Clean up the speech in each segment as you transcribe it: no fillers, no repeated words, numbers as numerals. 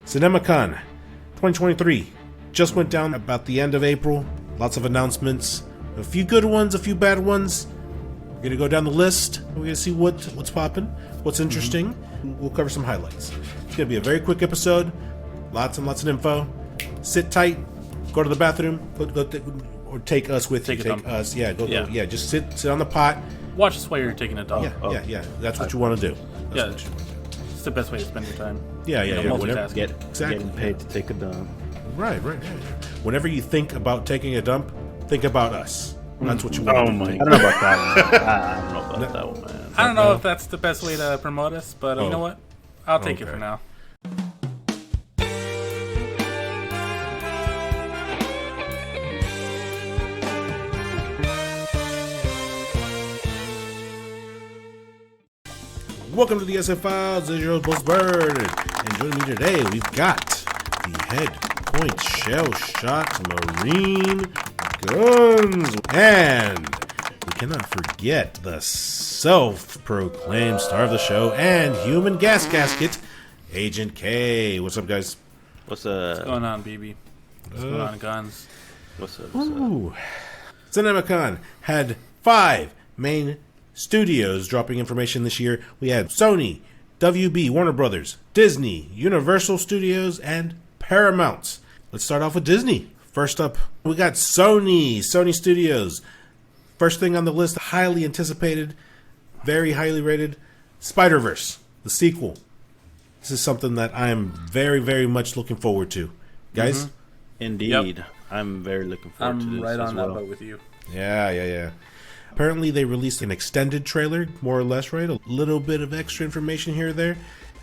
CinemaCon 2023 just went down about the end of April. Lots of announcements. A few good ones, a few bad ones. We're going to go down the list. We're going to see what's popping, what's interesting. We'll cover some highlights. It's going to be a very quick episode. Lots and lots of info. Sit tight. Go to the bathroom. Or take us with you. Take us. Yeah, go. Just sit on the pot. Watch us while you're taking a dump. Yeah. That's what you want to do. It's the best way to spend your time. Whenever, getting paid to take a dump. Right. Whenever you think about taking a dump, think about us. That's what you want to do. I don't know about that one. I don't know about that one, man. I don't know if that's the best way to promote us, but you know what? I'll take it for now. Welcome to the SF Files. This is your host, BogusBird. And joining me today, we've got the head point shell shot Marine Guns. And we cannot forget the self-proclaimed star of the show and human gas gasket, Agent K. What's up, guys? What's up? What's going on, BB? What's going on, Guns? What's up? CinemaCon had 5 main studios dropping information this year. We had Sony, WB, Warner Brothers, Disney, Universal Studios, and Paramount. Let's start off with Disney. First up, we got Sony Studios. First thing on the list, highly anticipated, very highly rated, Spider-Verse, the sequel. This is something that I am very, very much looking forward to. Guys? Indeed. Yep. I'm very looking forward to this. I'm right on that boat with you. Yeah. Apparently, they released an extended trailer, more or less, right? A little bit of extra information here or there.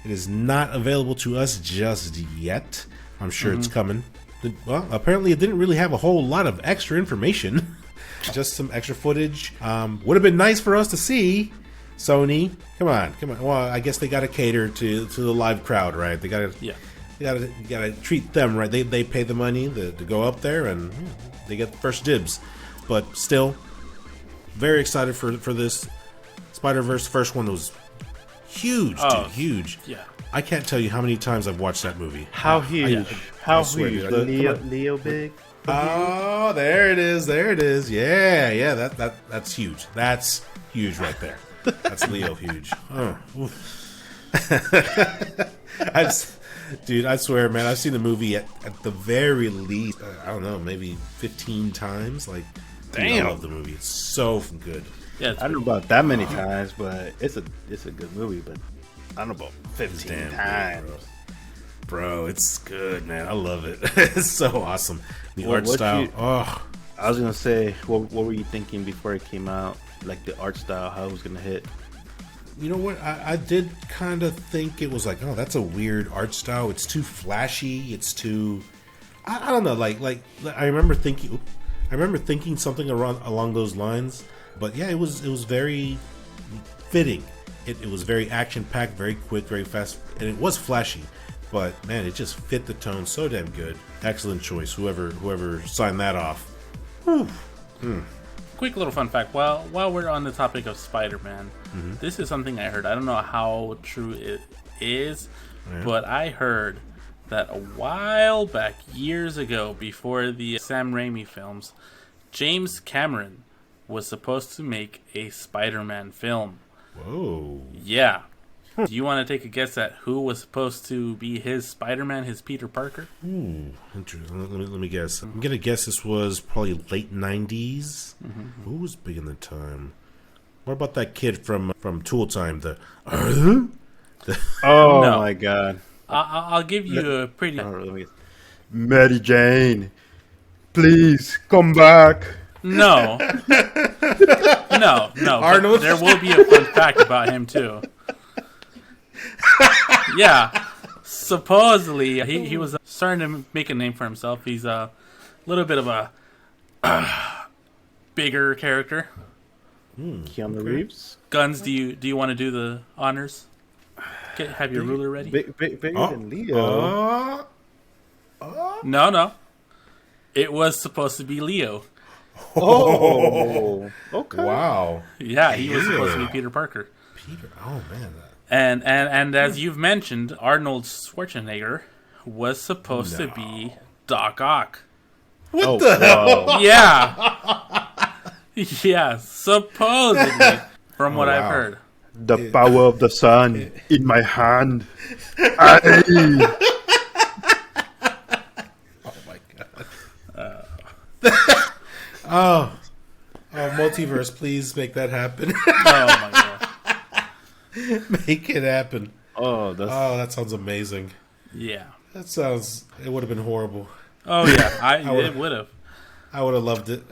It is not available to us just yet. I'm sure it's coming. Well, apparently, it didn't really have a whole lot of extra information. Just some extra footage. Would have been nice for us to see. Sony, come on. Well, I guess they got to cater to the live crowd, right? They got to, you got to treat them right. They pay the money to go up there, and they get the first dibs. But still, very excited for this. Spider-Verse, first one was huge, dude. Huge. Yeah. I can't tell you how many times I've watched that movie. How huge? How huge? Leo big? Oh, there it is. Yeah. That's huge. That's huge right there. That's Leo huge. Oh. I swear, man, I've seen the movie at the very least, I don't know, maybe 15 times. Like, damn, I love the movie. It's so good. Yeah, I don't know about that many times, but it's a good movie. But I don't know about 15 times. Good, bro, it's good, man. I love it. It's so awesome. The art style. I was gonna say, what were you thinking before it came out? Like the art style, how it was gonna hit? You know what? I did kind of think it was like, oh, that's a weird art style. It's too flashy. It's too, I don't know. Like I remember thinking something along those lines. But yeah, it was very fitting. It was very action packed, very quick, very fast, and it was flashy. But man, it just fit the tone so damn good. Excellent choice. Whoever signed that off. Quick little fun fact. While we're on the topic of Spider-Man, this is something I heard. I don't know how true it is, but I heard that a while back, years ago, before the Sam Raimi films, James Cameron was supposed to make a Spider-Man film. Whoa. Yeah. Do you want to take a guess at who was supposed to be his Spider-Man, his Peter Parker? Interesting. Let me guess. I'm going to guess this was probably late 90s. Who was big in the time? What about that kid from Tool Time? Oh, no. My God. I'll give you a pretty... Mary Jane, please come back. No. Arnold? There will be a fun fact about him, too. Yeah. Supposedly, he was starting to make a name for himself. He's a little bit of a bigger character. Keanu Reeves? Guns, do you want to do the honors? Have your ruler ready? Bigger than Leo. No. It was supposed to be Leo. Oh, okay. Wow. Yeah, he was supposed to be Peter Parker. Oh man. And as you've mentioned, Arnold Schwarzenegger was supposed to be Doc Ock. What the hell? Yeah. Yeah, supposedly, from what I've wow. heard. The power of the sun in my hand. Aye. Oh my god. Oh, multiverse, please make that happen. Oh my god. Make it happen. Oh, that sounds amazing. Yeah. It would have been horrible. Oh yeah, it would have. I would have loved it.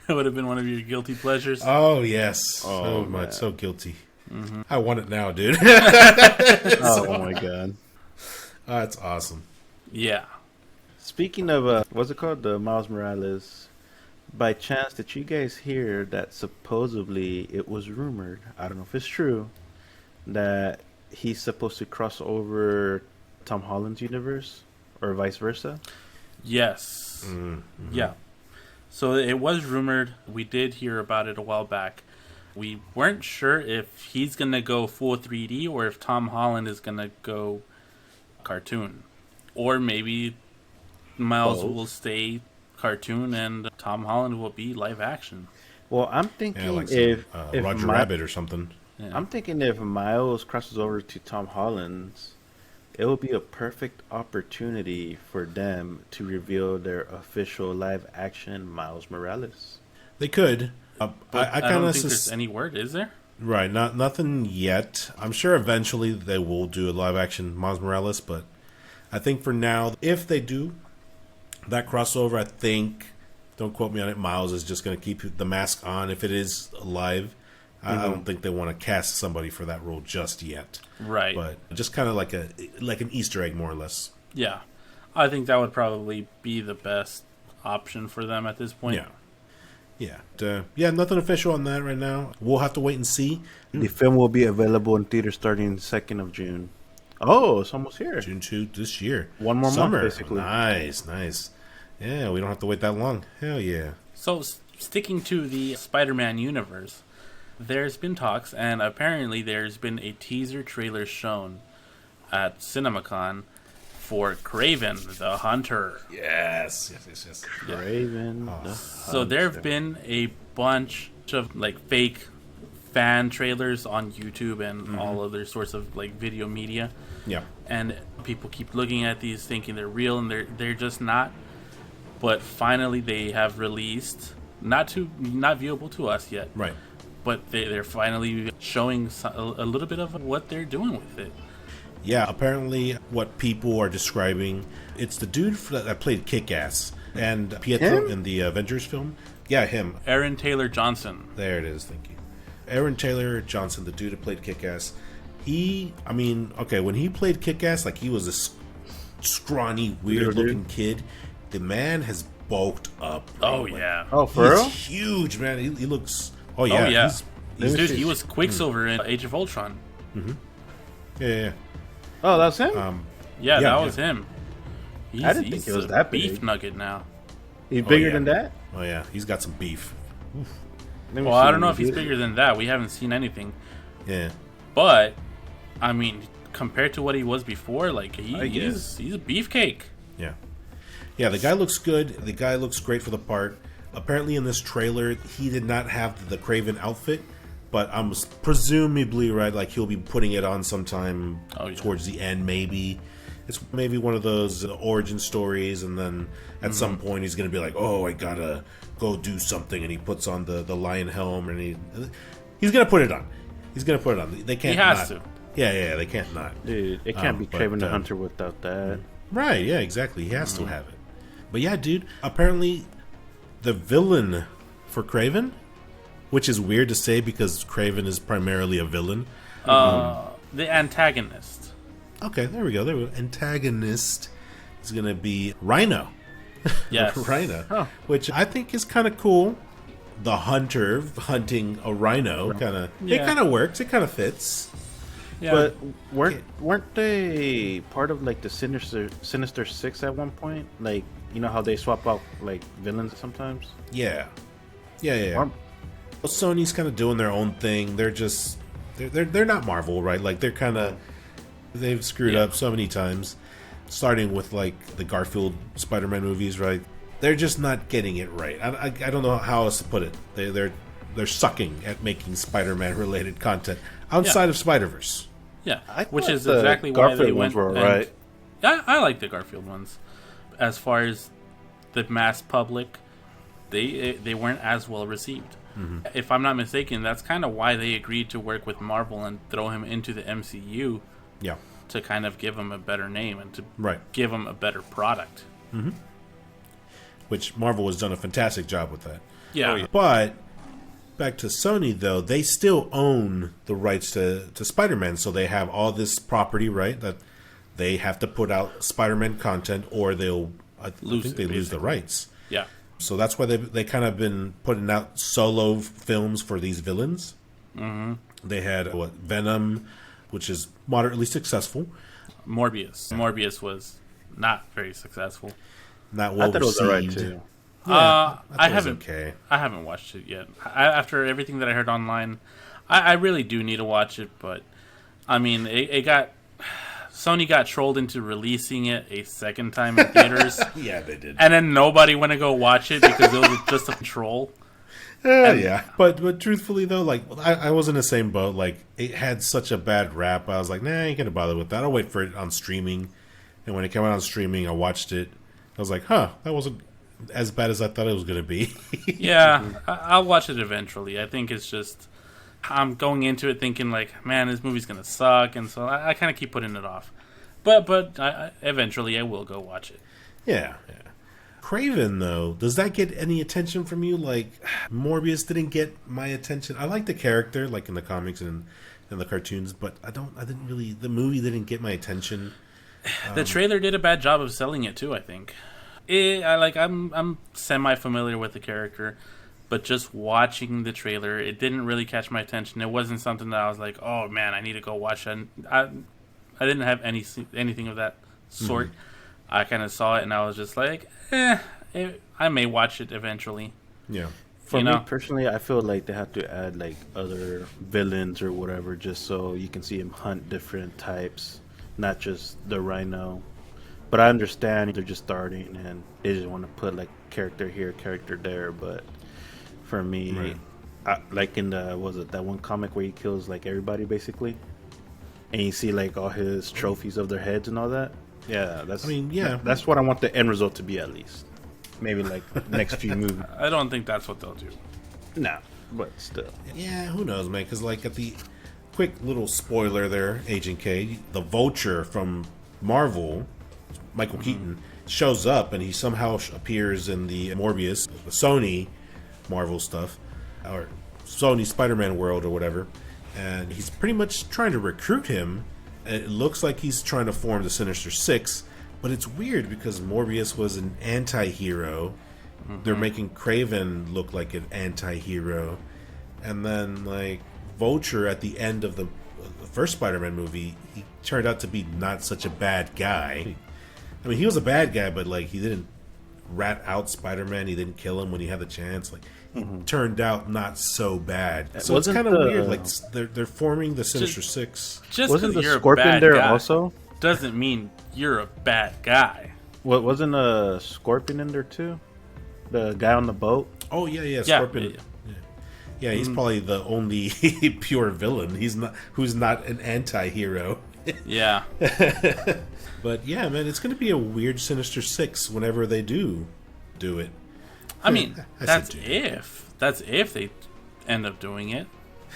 It would have been one of your guilty pleasures. Oh yes, so man. much, so guilty. I want it now, dude. Oh my god. Oh, that's awesome. Yeah. Speaking of, what's it called? The Miles Morales. By chance, did you guys hear that supposedly it was rumored, I don't know if it's true, that he's supposed to cross over Tom Holland's universe or vice versa? Yes. Mm-hmm. Yeah. So it was rumored. We did hear about it a while back. We weren't sure if he's going to go full 3D or if Tom Holland is going to go cartoon. Or maybe Miles will stay cartoon and Tom Holland will be live action. Well, I'm thinking Yeah, like if Roger Rabbit or something. Yeah. I'm thinking if Miles crosses over to Tom Holland's, it will be a perfect opportunity for them to reveal their official live-action Miles Morales. They could. I I kind don't of think there's any word, is there? right. Nothing yet. I'm sure eventually they will do a live action Miles Morales, but I think for now, if they do that crossover, I think, don't quote me on it, Miles is just going to keep the mask on if it is live. I don't think they want to cast somebody for that role just yet. Right. But just kind of like an Easter egg, more or less. Yeah. I think that would probably be the best option for them at this point. Yeah. Nothing official on that right now. We'll have to wait and see. The film will be available in theaters starting 2nd of June. Oh, it's almost here. June 2 this year. One more Summer. month, basically. Nice. Yeah, we don't have to wait that long. Hell yeah. So, sticking to the Spider-Man universe, there's been talks, and apparently there's been a teaser trailer shown at CinemaCon for Kraven the Hunter. Yes. Raven. So there have been a bunch of like fake fan trailers on YouTube and all other sorts of like video media. Yeah. And people keep looking at these thinking they're real, and they're just not. But finally they have released, not viewable to us yet. Right. But they're finally showing a little bit of what they're doing with it. Yeah, apparently what people are describing, it's the dude that played Kick-Ass and Pietro in the Avengers film. Yeah, him. Aaron Taylor Johnson. There it is, thank you. Aaron Taylor Johnson, the dude that played Kick-Ass. When he played Kick-Ass, like he was a scrawny, weird-looking kid. The man has bulked up. Oh, yeah. Oh, for real? He's huge, man. He looks... Oh, Oh, yeah. yeah. He's He was Quicksilver in Age of Ultron. yeah. Oh, that's him? Yeah, Yeah, that yeah. was him. I didn't think it was that big. Beef nugget now. He's bigger yeah. than that? Oh, yeah. He's got some beef. Let me Well, I see don't know what if he's he is. bigger than that. We haven't seen anything. Yeah. But, I mean, compared to what he was before, like, he's a beefcake. Yeah. Yeah, the guy looks good. The guy looks great for the part. Apparently in this trailer, he did not have the Kraven outfit, but I'm presumably, right, like he'll be putting it on sometime towards the end, maybe. It's maybe one of those origin stories, and then at some point he's going to be like, oh, I gotta go do something, and he puts on the lion helm, and he's going to put it on. He's going to put it on. They can't He has not. to. Yeah, they can't not. Dude, it can't be but, Kraven the Hunter without that. Right, yeah, exactly. He has to have it. But yeah, dude, apparently the villain for Kraven, which is weird to say because Kraven is primarily a villain. The antagonist. Okay, there we go. Antagonist is going to be Rhino. Yes. Rhino. Which I think is kind of cool. The hunter hunting a rhino. It kind of works. It kind of fits. Yeah. But weren't they part of like the Sinister Six at one point? Like, you know how they swap out like villains sometimes? Yeah. Well, Sony's kind of doing their own thing. They're just they're not Marvel, right? Like they're kind of They've screwed up so many times, starting with like the Garfield Spider-Man movies, right? They're just not getting it right. I don't know how else to put it. They're sucking at making Spider-Man related content outside of Spider-Verse. Yeah, which is exactly why they went. Were right. I like the Garfield ones. As far as the mass public, they weren't as well received. Mm-hmm. If I'm not mistaken, that's kind of why they agreed to work with Marvel and throw him into the MCU. Yeah. To kind of give him a better name and to give him a better product. Mm-hmm. Which Marvel has done a fantastic job with that. Yeah. But back to Sony, though, they still own the rights to Spider-Man, so they have all this property, right, that they have to put out Spider-Man content or they'll lose the rights. Yeah. So that's why they kind of been putting out solo films for these villains. Mm-hmm. They had Venom, which is moderately successful. Morbius was not very successful. Not well received. I thought it was alright too. I haven't watched it yet. After everything that I heard online, I really do need to watch it. But I mean, Sony got trolled into releasing it a second time in theaters. Yeah, they did. And then nobody went to go watch it because it was just a troll. Yeah, but truthfully though, like I was in the same boat. Like it had such a bad rap. I was like, nah, I ain't gonna bother with that. I'll wait for it on streaming. And when it came out on streaming, I watched it. I was like, that wasn't as bad as I thought it was gonna be. Yeah, I'll watch it eventually. I think it's just I'm going into it thinking like, man, this movie's gonna suck, and so I kind of keep putting it off. But eventually I will go watch it. Yeah. Kraven, though, does that get any attention from you? Like, Morbius didn't get my attention. I like the character, like in the comics and in the cartoons, but the movie didn't get my attention. The trailer did a bad job of selling it too, I think. I'm semi-familiar with the character, but just watching the trailer, it didn't really catch my attention. It wasn't something that I was like, oh man, I need to go watch it. I didn't have anything of that sort. Mm-hmm. I kind of saw it and I was just like, I may watch it eventually. Yeah. For me personally, I feel like they have to add like other villains or whatever, just so you can see him hunt different types, not just the Rhino. But I understand they're just starting and they just want to put like character here, character there. But for me, like in that one comic where he kills like everybody basically, and you see like all his trophies of their heads and all that. Yeah, that's what I want the end result to be at least. Maybe like next few movies. I don't think that's what they'll do. No, but still. Yeah, who knows, man? Because like at the quick little spoiler there, Agent K, the Vulture from Marvel, Michael Keaton, shows up and he somehow appears in the Morbius, the Sony Marvel stuff, or Sony Spider-Man world or whatever, and he's pretty much trying to recruit him. It looks like he's trying to form the Sinister Six, but it's weird because Morbius was an anti-hero. Mm-hmm. They're making Kraven look like an anti-hero. And then, like, Vulture at the end of the first Spider-Man movie, he turned out to be not such a bad guy. I mean, he was a bad guy, but, like, he didn't rat out Spider-Man. He didn't kill him when he had the chance. Like, he turned out not so bad. So it's kind of weird. Like, they're forming the Sinister Six. Just wasn't the you're Scorpion a bad there guy also? Doesn't mean you're a bad guy. Wasn't a Scorpion in there too? The guy on the boat? Oh yeah, Scorpion. Yeah, he's probably the only pure villain. Who's not an anti-hero. Yeah. But yeah, man, it's going to be a weird Sinister Six whenever they do it. I mean, that's if they end up doing it,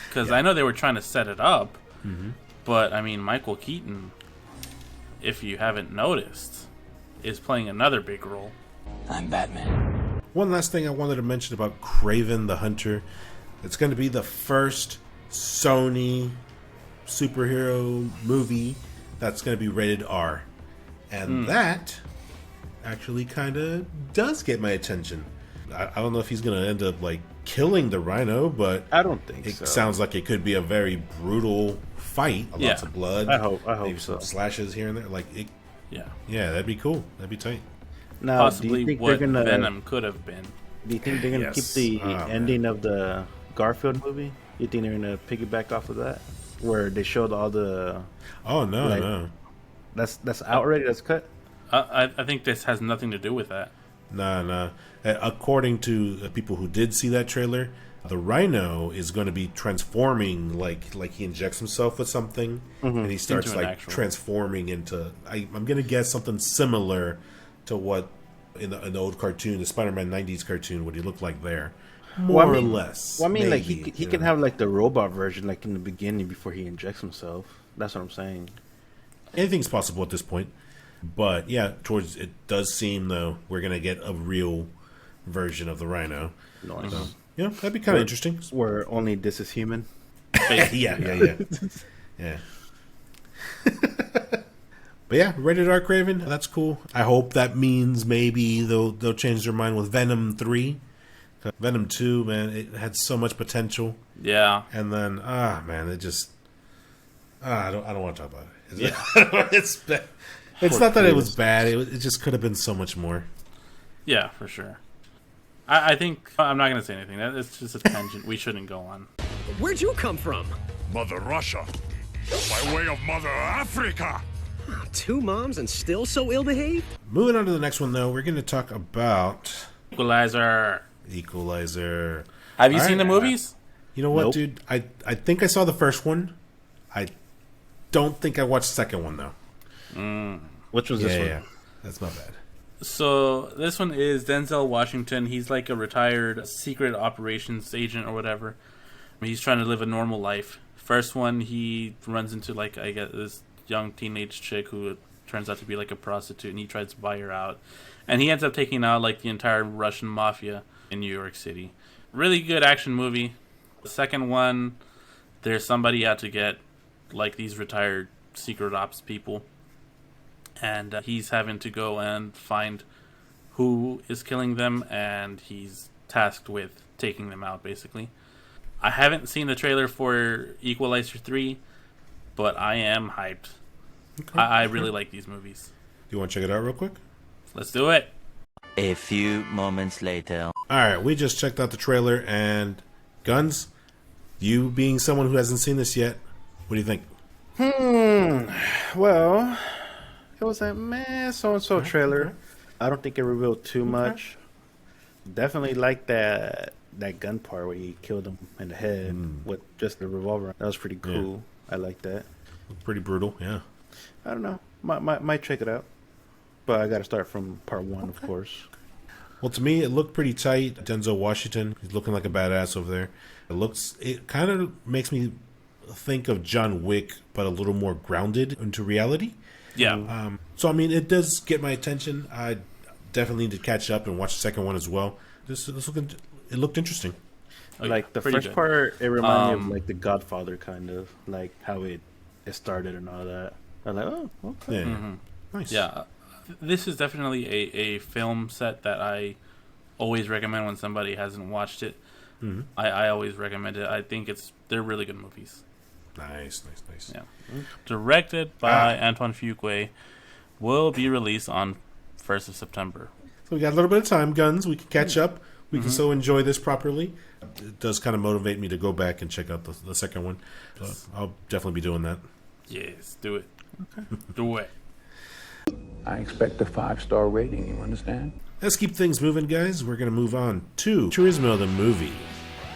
because I know they were trying to set it up. Mm-hmm. But I mean, Michael Keaton, if you haven't noticed, is playing another big role. I'm Batman. One last thing I wanted to mention about Kraven the Hunter. It's going to be the first Sony superhero movie that's going to be rated R. And that actually kind of does get my attention. I don't know if he's going to end up like killing the Rhino, but I don't think it sounds like it could be a very brutal fight. Lots of blood. I hope maybe so. Some slashes here and there. Like it. Yeah, that'd be cool. That'd be tight. Now, possibly what Venom could have been. Do you think they're going to keep the ending of the Garfield movie? You think they're going to piggyback off of that? where they showed all the. Oh no, Like- no, That's out already. That's cut. I think this has nothing to do with that. no. According to people who did see that trailer, the Rhino is going to be transforming, like he injects himself with something, and he starts Into an like actual- transforming into. I'm going to guess something similar to what in the old cartoon, the Spider-Man '90s cartoon, what he looked like there, more Well, I mean- or less. Well, I mean, like maybe, he you can know. have like the robot version, like in the beginning before he injects himself. That's what I'm saying. Anything's possible at this point. But yeah, towards it does seem though we're gonna get a real version of the Rhino. Nice. So, yeah, that'd be kind of interesting. Where only this is human. yeah. But yeah, rated R Kraven, that's cool. I hope that means maybe they'll change their mind with Venom 3. Venom 2, man, it had so much potential, Yeah. and then man, it just I don't want to talk about it. Yeah. It's bad. It's not that it was bad. It just could have been so much more. Yeah, for sure. I think I'm not going to say anything. It's just a tangent we shouldn't go on. Where'd you come from? Mother Russia, by way of Mother Africa. Two moms and still so ill-behaved? Moving on to the next one, though, we're going to talk about Equalizer. Equalizer. Have you All seen the right. movies? You know what, Nope. dude? I think I saw the first one. I don't think I watched the second one, though. Which was this one? Yeah. That's not bad. So this one is Denzel Washington. He's like a retired secret operations agent or whatever. He's trying to live a normal life. First one, he runs into like I guess this young teenage chick who turns out to be like a prostitute, and he tries to buy her out, and he ends up taking out like the entire Russian mafia in New York City. Really good action movie. The second one, there's somebody out to get like these retired secret ops people. And he's having to go and find who is killing them, and he's tasked with taking them out, basically. I haven't seen the trailer for Equalizer 3, but I am hyped. Okay. I really like these movies. Do you want to check it out real quick? Let's do it. A few moments later. All right, we just checked out the trailer, and gUNzz, you being someone who hasn't seen this yet, what do you think? Well, it was a meh so-and-so trailer. I don't think it revealed too much. Definitely like that gun part where he killed him in the head with just the revolver. That was pretty cool. I like that. Pretty brutal, yeah. I don't know. Might check it out. But I got to start from part one, of course. Well, to me, it looked pretty tight. Denzel Washington, he's looking like a badass over there. It kind of makes me think of John Wick, but a little more grounded into reality. Yeah. So, I mean, it does get my attention. I definitely need to catch up and watch the second one as well. It looked interesting. Oh, yeah, Like the pretty first good. part, it reminded me of like The Godfather, kind of like how it started and all that. I'm like, oh, okay. Yeah. Nice. Yeah. This is definitely a film set that I always recommend when somebody hasn't watched it. I always recommend it. I think they're really good movies. Nice. Yeah. Directed by Antoine Fuqua, will be released on 1st of September. So we got a little bit of time, gUNzz. We can catch up. We can still enjoy this properly. It does kind of motivate me to go back and check out the second one. So I'll definitely be doing that. Yes, do it. Okay. Do it. I expect a 5-star rating, you understand? Let's keep things moving, guys. We're going to move on to Turismo the movie.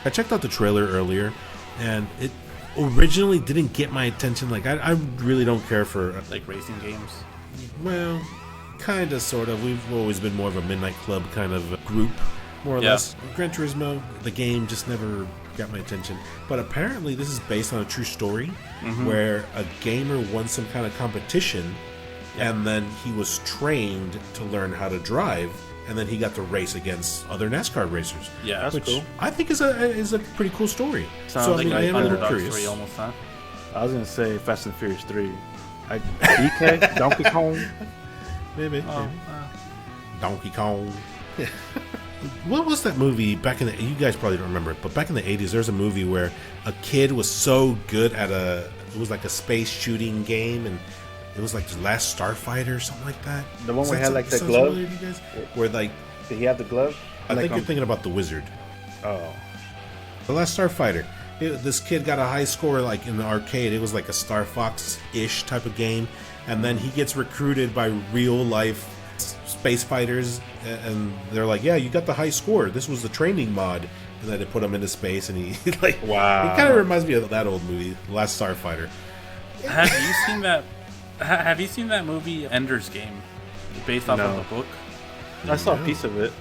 I checked out the trailer earlier, and it originally didn't get my attention. Like, I really don't care for, Like racing games. well, kind of, sort of. We've always been more of a Midnight Club kind of group, more or Yeah. less. Gran Turismo, the game, just never got my attention. But apparently this is based on a true story where a gamer won some kind of competition, and then he was trained to learn how to drive, and then he got to race against other NASCAR racers. Yeah, That's Which cool. I think is a pretty cool story. Sounds So I like mean, I am a little Underdogs curious. 3 almost, huh? I was gonna say Fast and Furious 3. DK, Donkey Kong. Maybe. Oh, Donkey Kong. What was that movie back in the? You guys probably don't remember it, but back in the 80s, there was a movie where a kid was so good at it was like a space shooting game, and it was like The Last Starfighter or something like that. The one Does where he that had, like, the sound glove? familiar to you guys? Where like Did he have the glove? I Like think you're on- thinking about The Wizard. Oh, The Last Starfighter. This kid got a high score like in the arcade. It was like a Star Fox-ish type of game, and then he gets recruited by real life space fighters, and they're like, "Yeah, you got the high score. This was the training mod." And then they put him into space, and he like, wow. It kind of reminds me of that old movie, Last Starfighter. Have you seen that? Have you seen that movie Ender's Game, based off of the book? I saw a piece of it.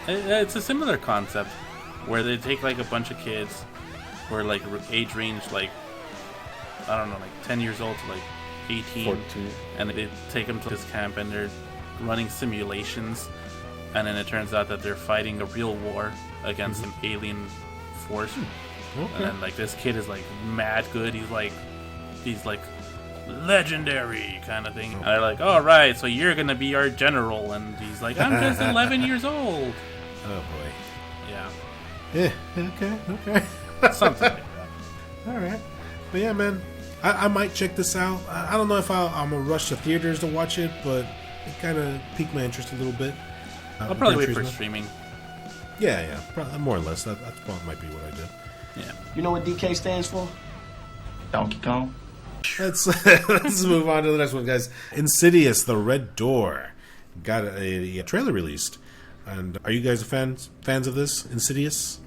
It's a similar concept where they take like a bunch of kids who are like age range like, I don't know, like 10 years old to like 18, 14. and they take them to this camp and they're running simulations, and then it turns out that they're fighting a real war against an alien force. Okay. And then like this kid is like mad good. He's like legendary kind of thing. And they're like, all right, so you're gonna be our general, and he's like, I'm just 11 years old. Oh boy. Yeah. Yeah. Okay. Something like that. All right. But yeah, man, I might check this out. I don't know if I'm gonna rush to theaters to watch it, but it kind of piqued my interest a little bit. I'll probably Gran wait for Turismo. streaming. Yeah, probably, more or less. That might be what I do. Yeah. You know what DK stands for? Donkey Kong? Let's move on to the next one, guys. Insidious: The Red Door got a trailer released, and are you guys fans of this Insidious?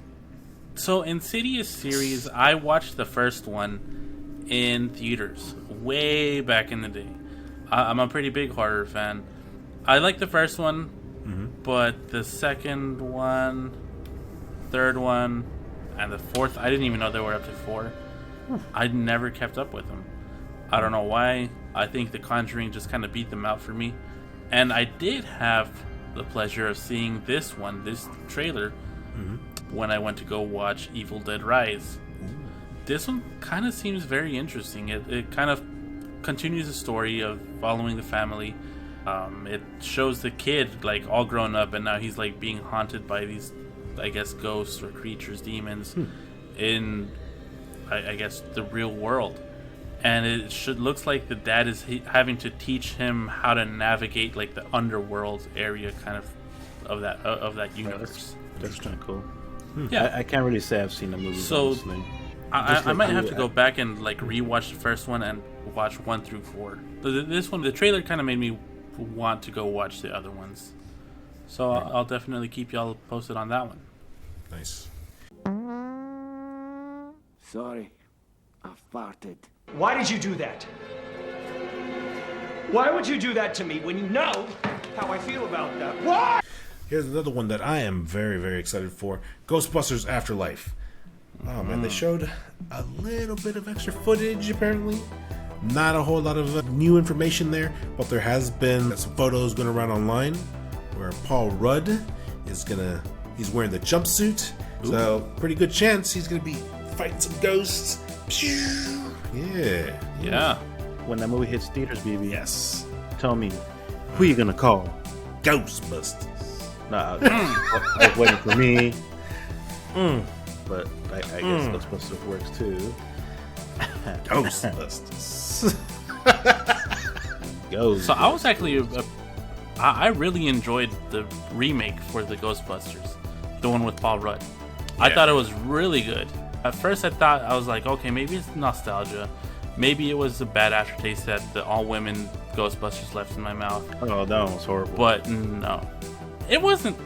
So Insidious series, I watched the first one in theaters way back in the day. I'm a pretty big horror fan. I like the first one, but the second one, third one, and the fourth, I didn't even know there were up to 4. I never kept up with them. I don't know why. I think The Conjuring just kind of beat them out for me. And I did have the pleasure of seeing this trailer, when I went to go watch Evil Dead Rise. This one kind of seems very interesting. It kind of continues the story of following the family. It shows the kid like all grown up, and now he's like being haunted by these, I guess, ghosts or creatures, demons, in I guess the real world. And it looks like the dad is having to teach him how to navigate like the underworld area, kind of that universe. That's kind of cool. Yeah, I can't really say I've seen the movie. So, honestly. I might have to go back and like rewatch the first one and watch 1 through 4. This one, the trailer kind of made me want to go watch the other ones. So I'll definitely keep y'all posted on that one. Nice. Sorry, I farted. Why did you do that? Why would you do that to me when you know how I feel about that? Why? Here's another one that I am very, very excited for. Ghostbusters Afterlife. Oh man, they showed a little bit of extra footage apparently. Not a whole lot of new information there, but there has been some photos going around online where Paul Rudd he's wearing the jumpsuit. So pretty good chance he's gonna be fighting some ghosts. Yeah. When that movie hits theaters, BB, Yes. tell me, who you gonna call? Ghostbusters. Nah, I was waiting for me. But I guess Ghostbusters works too. Ghostbusters. Ghost. So I was actually, I really enjoyed the remake for the Ghostbusters, the one with Paul Rudd. I thought it was really good. At first, I was like, okay, maybe it's nostalgia. Maybe it was a bad aftertaste that the all-women Ghostbusters left in my mouth. Oh, that one was horrible. But no, it wasn't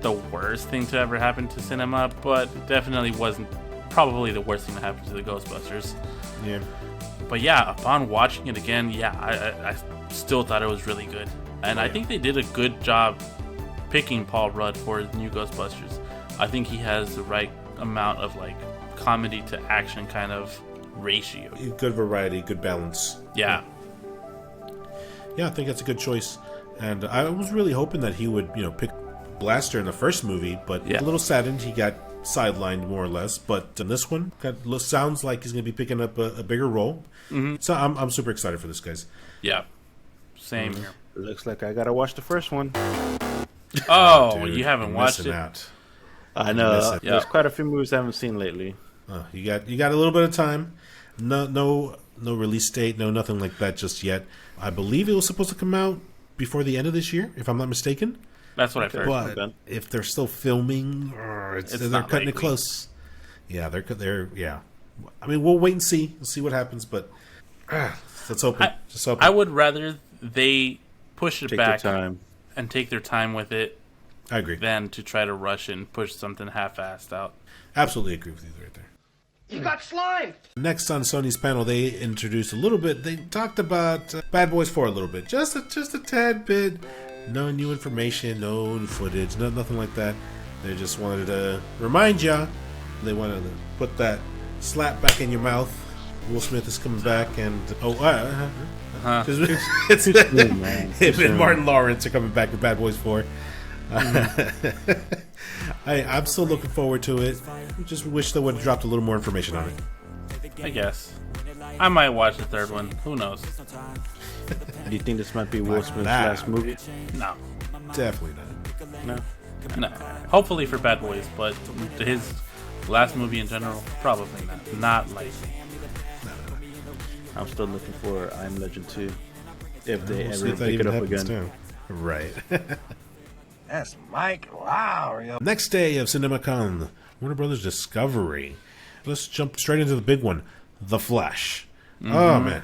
the worst thing to ever happen to cinema, but it definitely wasn't probably the worst thing to happen to the Ghostbusters. Yeah. But yeah, upon watching it again, I still thought it was really good. And I think they did a good job picking Paul Rudd for new Ghostbusters. I think he has the right amount of like comedy to action kind of ratio. Good variety, good balance. Yeah. Yeah, I think that's a good choice. And I was really hoping that he would, pick Blaster in the first movie, but a little saddened he got sidelined more or less. But in this one, sounds like he's going to be picking up a bigger role. So I'm super excited for this, guys. Yeah. Same here. Looks like I gotta watch the first one. Oh, Dude, you haven't you're watched missing it? out. I know. Yeah. There's quite a few movies I haven't seen lately. You got a little bit of time. No release date, no nothing like that just yet. I believe it was supposed to come out before the end of this year, if I'm not mistaken. That's what I've heard. But if they're still filming, they're not cutting it likely. close. Yeah, they're I mean, we'll wait and see. We'll see what happens, but let's hope. Just hope. I would rather they push it Take back their time. and take their time with it I agree. than to try to rush and push something half-assed out. Absolutely agree with you right there. You got slimed! Next on Sony's panel, they introduced a little bit. They talked about Bad Boys 4 a little bit, just a tad bit. No new information, no new footage, nothing like that. They just wanted to remind ya. They wanted to put that slap back in your mouth. Will Smith is coming back, and it's him and Martin Lawrence are coming back with Bad Boys 4. I'm still looking forward to it. Just wish they would have dropped a little more information on it. I guess. I might watch the third one. Who knows? Do you think this might be Will Smith's that. last movie? No. Definitely not. No. Hopefully for Bad Boys, but his last movie in general, probably not. Not likely. I'm still looking for I'm Legend 2. If they We'll see ever if that pick it even up happens again. too. Right. That's Mike Lowry. Next day of CinemaCon, Warner Brothers Discovery. Let's jump straight into the big one, The Flash. Oh man,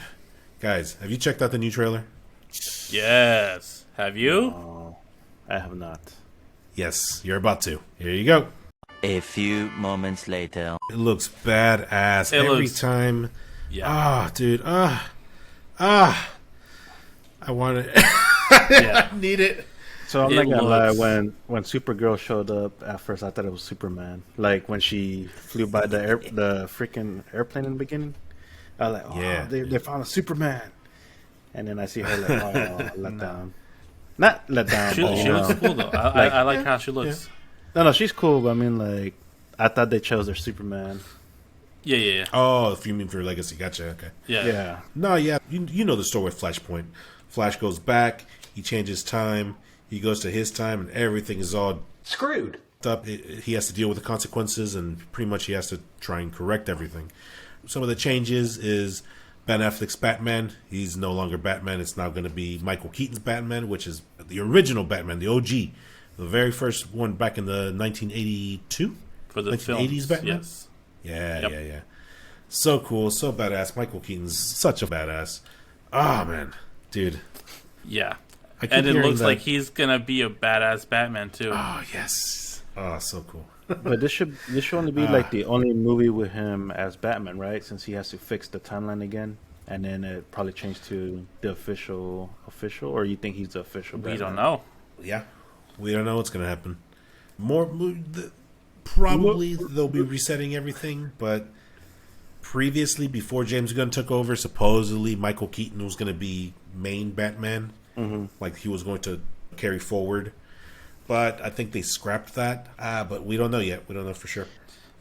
guys, have you checked out the new trailer? Yes. Have you? Oh, I have not. Yes, you're about to. Here you go. A few moments later. It looks badass every time. Yeah. Dude. I want it. Yeah. I need it. So I'm It not gonna lie, looks- when Supergirl showed up, at first I thought it was Superman. Like when she flew by the freaking airplane in the beginning, I was like, oh, Yeah. they found a Superman. And then I see her like, oh, let down. Not let down. She but, you looks know. cool though. I like how she looks. No, she's cool, but I mean, like, I thought they chose their Superman. Yeah. Oh, if you mean for Legacy, gotcha. Okay. Yeah. No, yeah, you know the story with Flashpoint. Flash goes back, he changes time, he goes to his time, and everything is all Screwed. up. He has to deal with the consequences, and pretty much he has to try and correct everything. Some of the changes is Ben Affleck's Batman. He's no longer Batman. It's now going to be Michael Keaton's Batman, which is the original Batman, the OG, the very first one back in the 1982 For the 1980s films, Batman. yes. Yeah, yeah. So cool, so badass. Michael Keaton's such a badass. Oh man, dude. Yeah. I keep And it hearing looks that- like he's gonna be a badass Batman too. Oh yes. Oh, so cool. But this should only be like the only movie with him as Batman, right? Since he has to fix the timeline again, and then it probably changed to the official, or you think he's the official? We Batman? don't know. Yeah, we don't know what's gonna happen. Probably they'll be resetting everything, but previously, before James Gunn took over, supposedly Michael Keaton was going to be main Batman, like he was going to carry forward. But I think they scrapped that. But we don't know yet. We don't know for sure.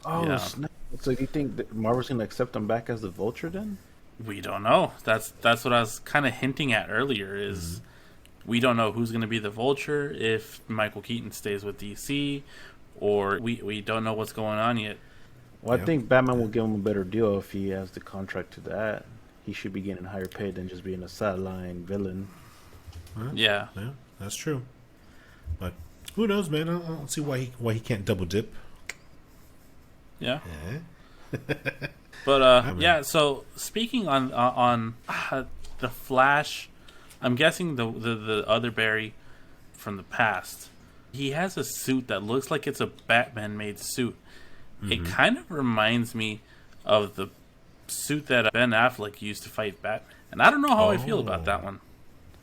Oh, Yeah. snap. So you think that Marvel's gonna accept him back as the Vulture then? We don't know. That's what I was kind of hinting at earlier. Is we don't know who's going to be the Vulture if Michael Keaton stays with DC, or we don't know what's going on yet. Well, Yeah. I think Batman will give him a better deal if he has the contract to that. He should be getting higher pay than just being a sideline villain. Yeah. Yeah, that's true. But who knows, man? I don't see why he can't double dip. Yeah. Yeah. But yeah. So speaking on the Flash, I'm guessing the other Barry from the past. He has a suit that looks like it's a Batman-made suit. It kind of reminds me of the suit that Ben Affleck used to fight Batman. And I don't know how I feel about that one.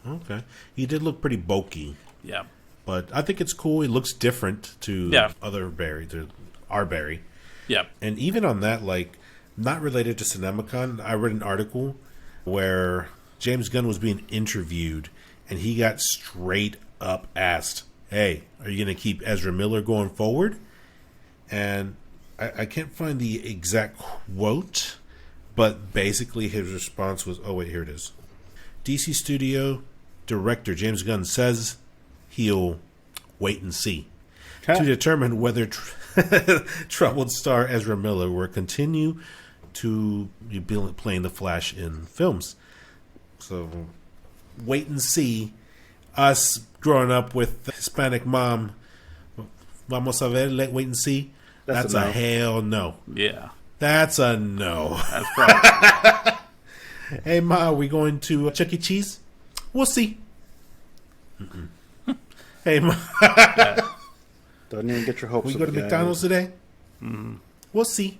Okay. He did look pretty bulky, Yeah. but I think it's cool. It looks different to Yeah. other Barry, to our Barry. Yeah. And even on that, like, not related to CinemaCon, I read an article where James Gunn was being interviewed, and he got straight up asked, hey, are you going to keep Ezra Miller going forward? And I can't find the exact quote, but basically his response was, oh, wait, here it is. DC Studio director James Gunn says he'll wait and see to determine whether troubled star Ezra Miller will continue to be playing the Flash in films. So wait and see. Us growing up with the Hispanic mom, vamos a ver, wait and see. That's a no. hell no. Yeah. That's a no. That's probably Hey, Ma, are we going to Chuck E. Cheese? We'll see. Hey, Ma, Don't even get your hopes we up, go to guys. McDonald's today? We'll see.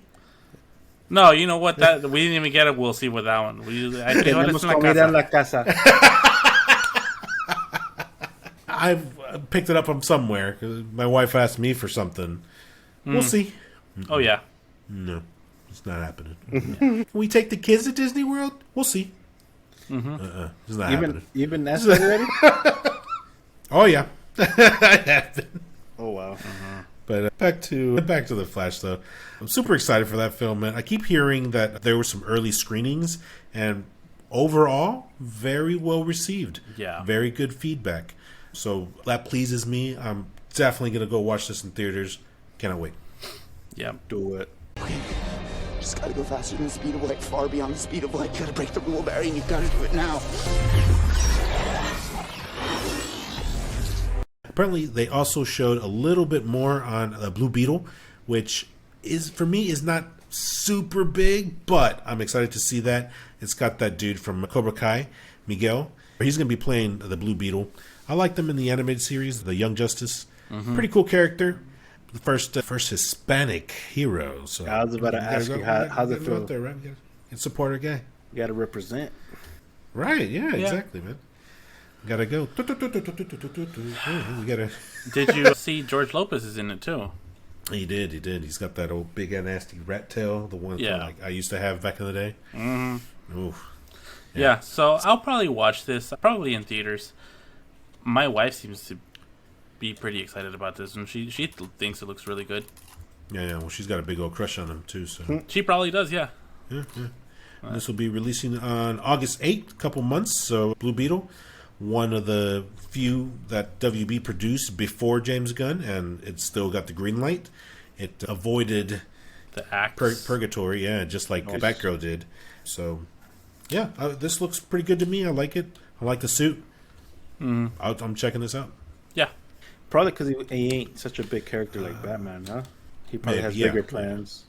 no. You know what? That we didn't even get a. We'll see with that one. Tenemos comida en la casa. I've picked it up from somewhere. 'Cause my wife asked me for something. We'll see. Oh yeah. No, it's not happening. Can we take the kids to Disney World? We'll see. It's not happening. You've been asked that already? Oh yeah, I have been. Oh, wow. But back to the Flash though. I'm super excited for that film, man. I keep hearing that there were some early screenings, and overall, very well received. Yeah. Very good feedback. So that pleases me. I'm definitely gonna go watch this in theaters. Cannot wait. Yeah. Do it. Just gotta go faster than the speed of light, far beyond the speed of light. You gotta break the rule, Barry, and you gotta do it now. Apparently, they also showed a little bit more on Blue Beetle, which is for me is not super big, but I'm excited to see that. It's got that dude from Cobra Kai, Miguel. He's going to be playing the Blue Beetle. I like them in the animated series, the Young Justice. Pretty cool character. The first Hispanic hero. So I was about to ask you, how's it feel? There, right? Support our guy. You got to represent. Right, yeah, exactly, man. Gotta go. We gotta. Did you see George Lopez is in it too? He did. He's got that old big and nasty rat tail, the one like I used to have back in the day. Oof. Yeah. So I'll probably watch this, probably in theaters. My wife seems to be pretty excited about this, and she thinks it looks really good. Yeah. Well, she's got a big old crush on him too. So She probably does. Yeah. yeah. This will be releasing on August 8th, couple months. So Blue Beetle, one of the few that WB produced before James Gunn, and it still got the green light. It avoided The axe. purgatory, just like Batgirl did. So, yeah, this looks pretty good to me. I like it. I like the suit. I'm checking this out. Yeah. Probably because he ain't such a big character like Batman, huh? He probably has bigger plans.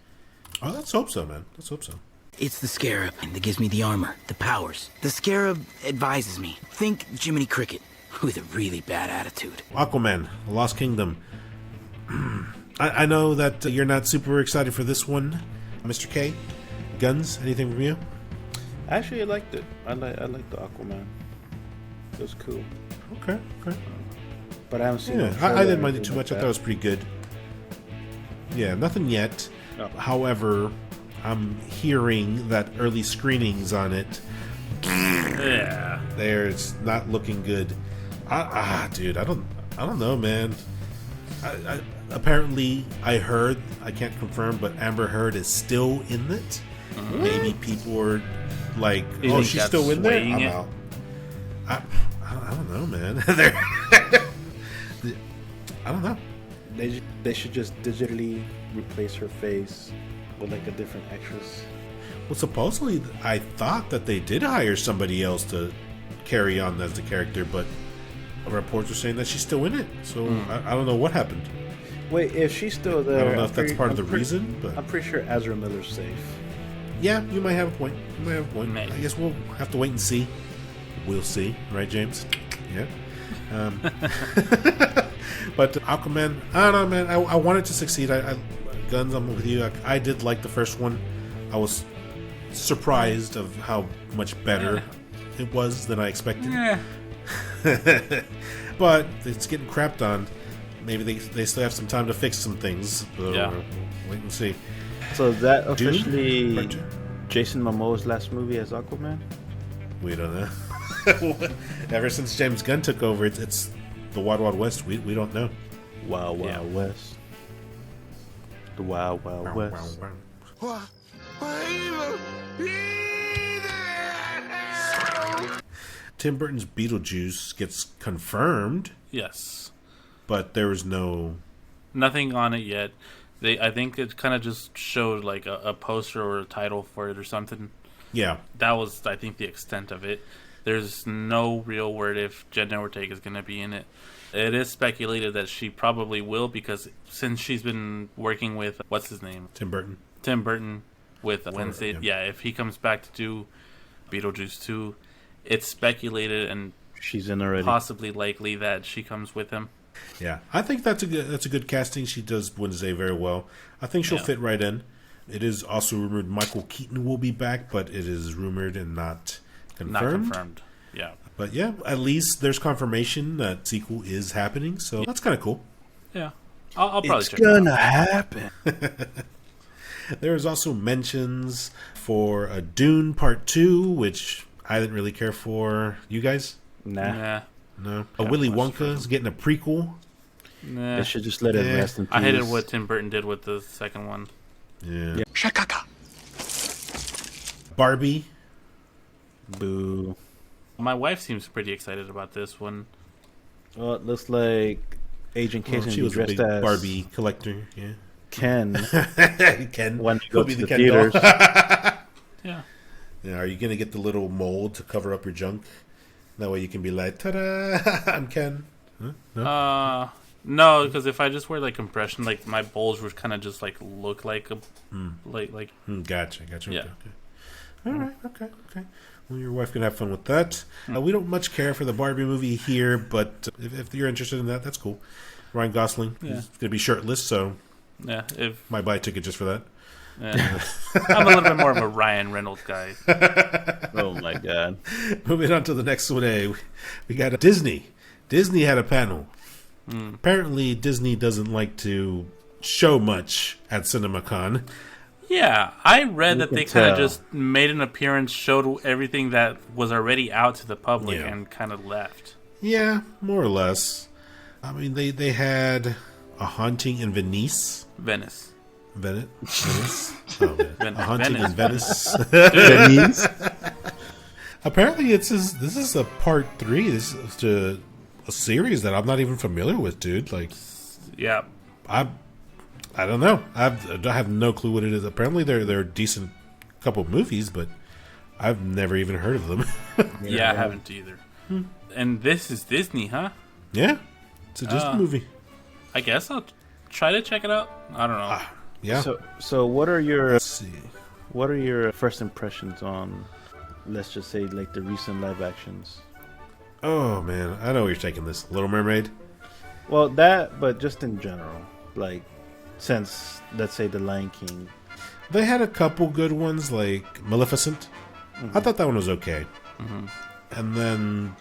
Oh, let's hope so, man. Let's hope so. It's the Scarab that gives me the armor, the powers. The Scarab advises me. Think Jiminy Cricket with a really bad attitude. Aquaman, The Lost Kingdom. I know that you're not super excited for this one, Mr. K. gUNzz, anything from you? Actually, I liked it. I like the Aquaman. It was cool. Okay. But I haven't seen it. I didn't mind it too much. I thought it was pretty good. Yeah, nothing yet. Oh. However, I'm hearing that early screenings on it, Yeah. there's not looking good. Dude, I don't know, man. Apparently, I heard, I can't confirm, but Amber Heard is still in it. Maybe people were like, You "Oh, think she's that's still in there." swaying I'm it? out. I don't know, man. I don't know. They should just digitally replace her face with like a different actress. Well, supposedly, I thought that they did hire somebody else to carry on as the character, but reports are saying that she's still in it. So I don't know what happened. Wait, if she's still there, I don't know if that's part of the reason, but I'm pretty sure Ezra Miller's safe. yeah, you might have a point. Maybe. I guess we'll have to wait and see. We'll see, right, James? Yeah. But Aquaman, I don't know, man. I wanted to succeed. gUNzz, I'm with you. I did like the first one. I was surprised of how much better it was than I expected. Yeah. But it's getting crapped on. Maybe they still have some time to fix some things. So Yeah. we'll wait and see. So is that Dune? officially Part two? Jason Momoa's last movie as Aquaman? We don't know. Ever since James Gunn took over, it's the Wild Wild West. We don't know. Wild Wild West. The Wild Wild West. Tim Burton's Beetlejuice gets confirmed, Yes. but there was no. Nothing on it yet. I think it kind of just showed like a poster or a title for it or something. Yeah, That was, I think, the extent of it. There's no real word if Jenna Ortega is going to be in it. It is speculated that she probably will because since she's been working with, what's his name? Tim Burton. Tim Burton. with Wednesday. Yeah, if he comes back to do Beetlejuice 2, it's speculated and she's in already. Possibly likely that she comes with him. Yeah, I think that's a good casting. She does Wednesday very well. I think she'll fit right in. It is also rumored Michael Keaton will be back, but it is rumored and not confirmed. Not confirmed. Yeah. But yeah, at least there's confirmation that sequel is happening, so that's kind of cool. Yeah. I'll probably check it out. It's gonna happen. There is also mentions for a Dune Part 2, which I didn't really care for. You guys? Nah. No. A Willy Wonka is getting a prequel. Nah. They should just let it rest in peace. I hated what Tim Burton did with the second one. Yeah. Shakaka. Barbie. Boo. My wife seems pretty excited about this one. Well, it looks like Agent K she was dressed a big as Barbie collector. Yeah. Ken. Ken. When you go to the Ken theaters. Yeah. Yeah. Are you gonna get the little mold to cover up your junk? That way you can be like, ta-da! I'm Ken. Huh? No, because if I just wear like compression, like my bulge would kind of just like look like a like. Gotcha. Yeah. Okay. All right. Okay. Well, your wife can have fun with that. We don't much care for the Barbie movie here, but if you're interested in that, that's cool. Ryan Gosling is going to be shirtless, so yeah, might buy a ticket just for that. Yeah. I'm a little bit more of a Ryan Reynolds guy. Oh my god. Moving on to the next one, we got Disney. Disney had a panel. Apparently, Disney doesn't like to show much at CinemaCon. Yeah, I read that they kind of just made an appearance, showed everything that was already out to the public, and kind of left. Yeah, more or less. I mean, they had a haunting in Venice. Venice. Venice? Oh, man. A haunting in Venice. Venice? Apparently, this is a part 3. This is a series that I'm not even familiar with, dude. Like, yeah, I don't know. I have no clue what it is. Apparently, they're a decent couple movies, but I've never even heard of them. Yeah, I haven't either. And this is Disney, huh? Yeah, it's a Disney movie. I guess I'll try to check it out. I don't know. Yeah. So what are your Let's see. What are your first impressions on, let's just say, like the recent live actions? Oh man, I know where you're taking this. Little Mermaid. Well, that, but just in general, like since let's say The Lion King. They had a couple good ones, like Maleficent. I thought that one was okay. And then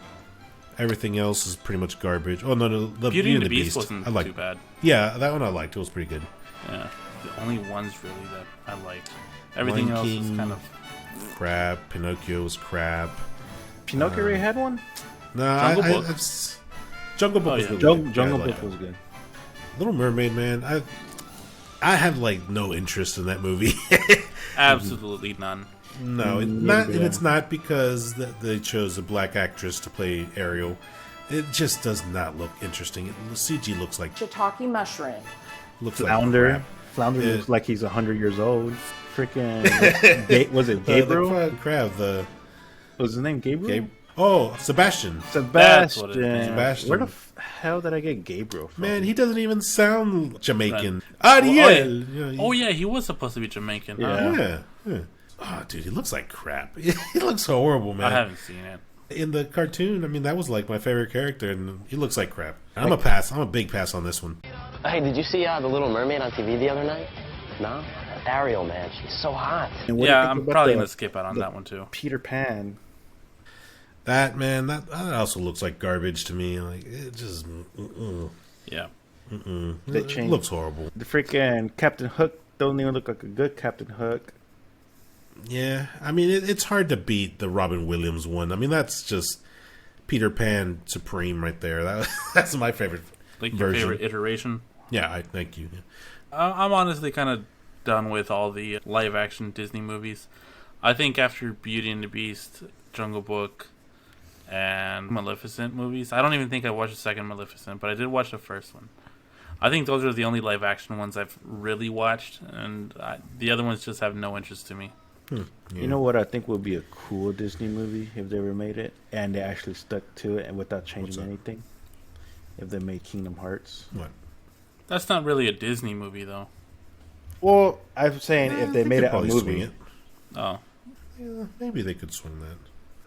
everything else is pretty much garbage. Oh no, the Beauty and the Beast wasn't too bad. Yeah, that one I liked. It was pretty good. Yeah, the only ones really that I liked. Everything else is kind of crap. Pinocchio was crap. Pinocchio already had one? No, Jungle Book. Jungle Book was really good. Jungle Yeah, I Book liked was good. Little Mermaid, man. I have like no interest in that movie. absolutely none. No, it's not because they chose a black actress to play Ariel. It just does not look interesting. The CG looks like shiitake mushroom. Looks Flounder. like crap. Flounder looks like he's 100 years old. Freaking was it Gabriel? The crab. Was his name Gabriel? Sebastian. Sebastian. Where the hell did I get Gabriel from? Man, he doesn't even sound Jamaican. Right. Ariel. Yeah, he was supposed to be Jamaican. Yeah. Oh, dude, he looks like crap. He looks horrible, man. I haven't seen it. In the cartoon, I mean, that was like my favorite character, and he looks like crap. I'm a pass. I'm a big pass on this one. Hey, did you see The Little Mermaid on TV the other night? No? Ariel, man, she's so hot. Yeah, I'm probably going to skip out on that one, too. Peter Pan. That, man, that also looks like garbage to me. Like, it just... Yeah. They changed. It looks horrible. The freaking Captain Hook don't even look like a good Captain Hook. Yeah, I mean, it's hard to beat the Robin Williams one. I mean, that's just Peter Pan Supreme right there. That's my favorite like version. Your favorite iteration? Yeah, thank you. Yeah. I'm honestly kind of done with all the live-action Disney movies. I think after Beauty and the Beast, Jungle Book, and Maleficent movies, I don't even think I watched the second Maleficent, but I did watch the first one. I think those are the only live-action ones I've really watched, and the other ones just have no interest to me. Yeah. You know what I think would be a cool Disney movie if they ever made it and they actually stuck to it and without changing anything? If they made Kingdom Hearts. What? That's not really a Disney movie, though. Well, I'm saying if they made could it a probably swing movie. it. Oh. Yeah, maybe they could swing that.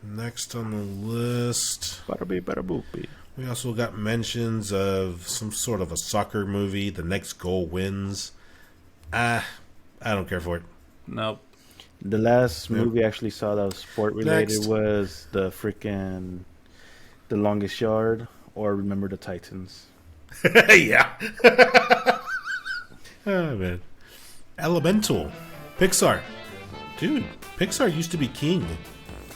Next on the list, Better be, better boopy. we also got mentions of some sort of a soccer movie. The next goal wins. I don't care for it. Nope. The last movie I actually saw that was sport related Next. was the freaking The Longest Yard or Remember the Titans. Yeah. Oh man. Elemental, Pixar, dude. Pixar used to be king,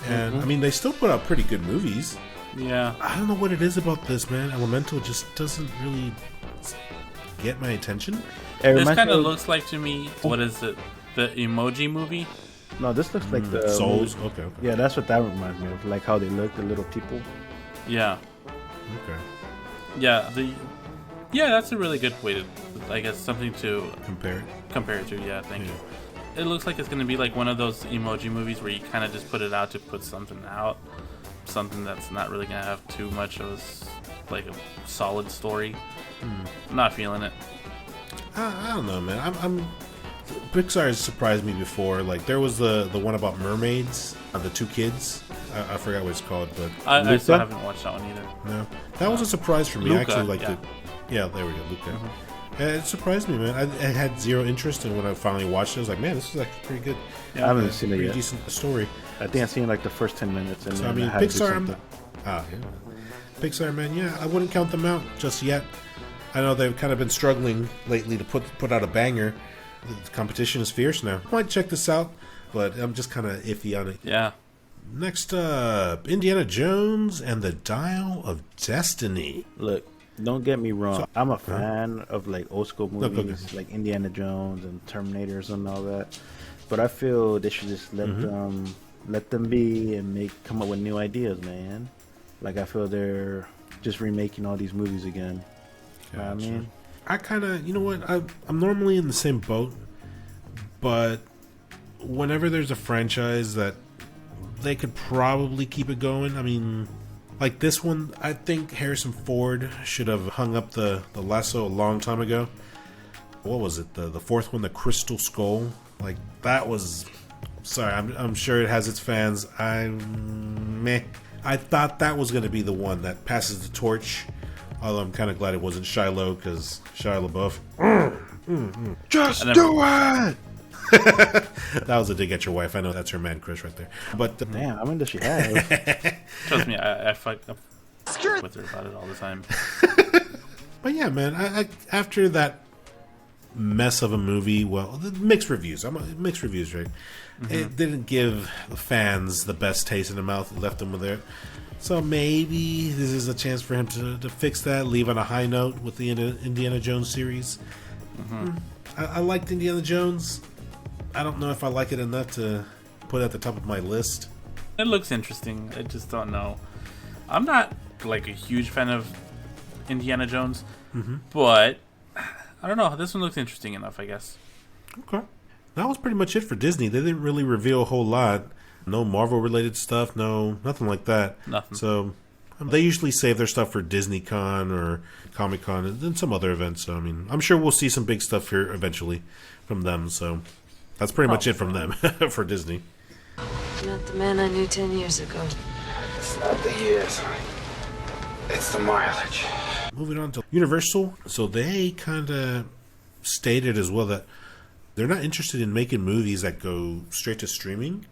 and I mean they still put out pretty good movies. Yeah. I don't know what it is about this, man. Elemental just doesn't really get my attention. This kind of looks like to me, what is it? The Emoji Movie? No, this looks like the Souls. Okay. Yeah, that's what that reminds me of. Like how they look, the little people. Yeah. Okay. Yeah, that's a really good way to, I guess, something to Compare it to. Yeah, thank you. It looks like it's going to be like one of those emoji movies where you kind of just put it out to put something out. Something that's not really going to have too much of like a solid story. I'm not feeling it. I don't know, man. I'm Pixar has surprised me before. Like there was the one about mermaids, the two kids. I forgot what it's called, but I still haven't watched that one either. No, that was a surprise for me. Luca, I actually liked it. Yeah, there we go, Luca. It surprised me, man. I had zero interest, and when I finally watched it, I was like, man, this is actually pretty good. Yeah, I haven't seen it pretty yet. Decent story. I think I've seen like the first 10 minutes. And So then I mean, had to do Pixar. something. Pixar, man. Yeah, I wouldn't count them out just yet. I know they've kind of been struggling lately to put out a banger. The competition is fierce now. Might check this out, but I'm just kind of iffy on it. Yeah. Next up, Indiana Jones and the Dial of Destiny. Look, don't get me wrong. I'm a fan of like old school movies, like Indiana Jones and Terminators and all that. But I feel they should just let them be and come up with new ideas, man. Like I feel they're just remaking all these movies again. You know what I mean? I kind of, you know what? I'm normally in the same boat, but whenever there's a franchise that they could probably keep it going. I mean, like this one, I think Harrison Ford should have hung up the lasso a long time ago. What was it? The fourth one, the Crystal Skull. Like that was. Sorry, I'm sure it has its fans. I thought that was going to be the one that passes the torch. Although I'm kind of glad it wasn't Shiloh because Shia LaBeouf. Just do it. That was a dig at your wife. I know that's her man crush right there. But damn, how many does she have? Trust me, I fuck up with her about it all the time. But yeah, man, I after that mess of a movie, well, the mixed reviews. Mixed reviews, right? It didn't give the fans the best taste in the mouth. It left them with it. So maybe this is a chance for him to fix that, leave on a high note with the Indiana Jones series. I liked Indiana Jones. I don't know if I like it enough to put it at the top of my list. It looks interesting. I just don't know. I'm not like a huge fan of Indiana Jones, but I don't know. This one looks interesting enough, I guess. Okay. That was pretty much it for Disney. They didn't really reveal a whole lot. No Marvel-related stuff. No, nothing like that. Nothing. So they usually save their stuff for DisneyCon or Comic-Con and then some other events. So, I mean, I'm sure we'll see some big stuff here eventually from them. So that's pretty much it from them for Disney. Not the man I knew 10 years ago. It's not the years. It's the mileage. Moving on to Universal. So they kind of stated as well that they're not interested in making movies that go straight to streaming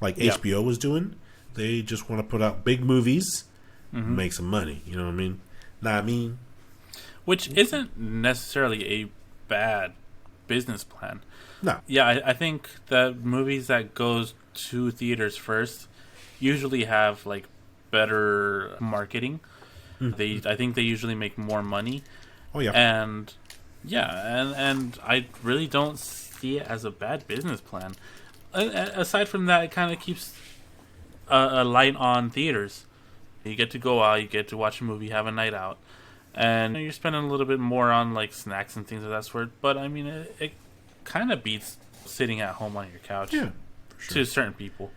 like HBO was doing. They just want to put out big movies, make some money. You know what I mean? Which isn't necessarily a bad business plan. No. Yeah, I think that movies that goes to theaters first usually have like better marketing. I think they usually make more money. Oh yeah. And I really don't see it as a bad business plan. Aside from that, it kind of keeps a light on theaters. You get to go out, you get to watch a movie, have a night out, and you're spending a little bit more on like snacks and things of that sort. But I mean, it kind of beats sitting at home on your couch to certain people.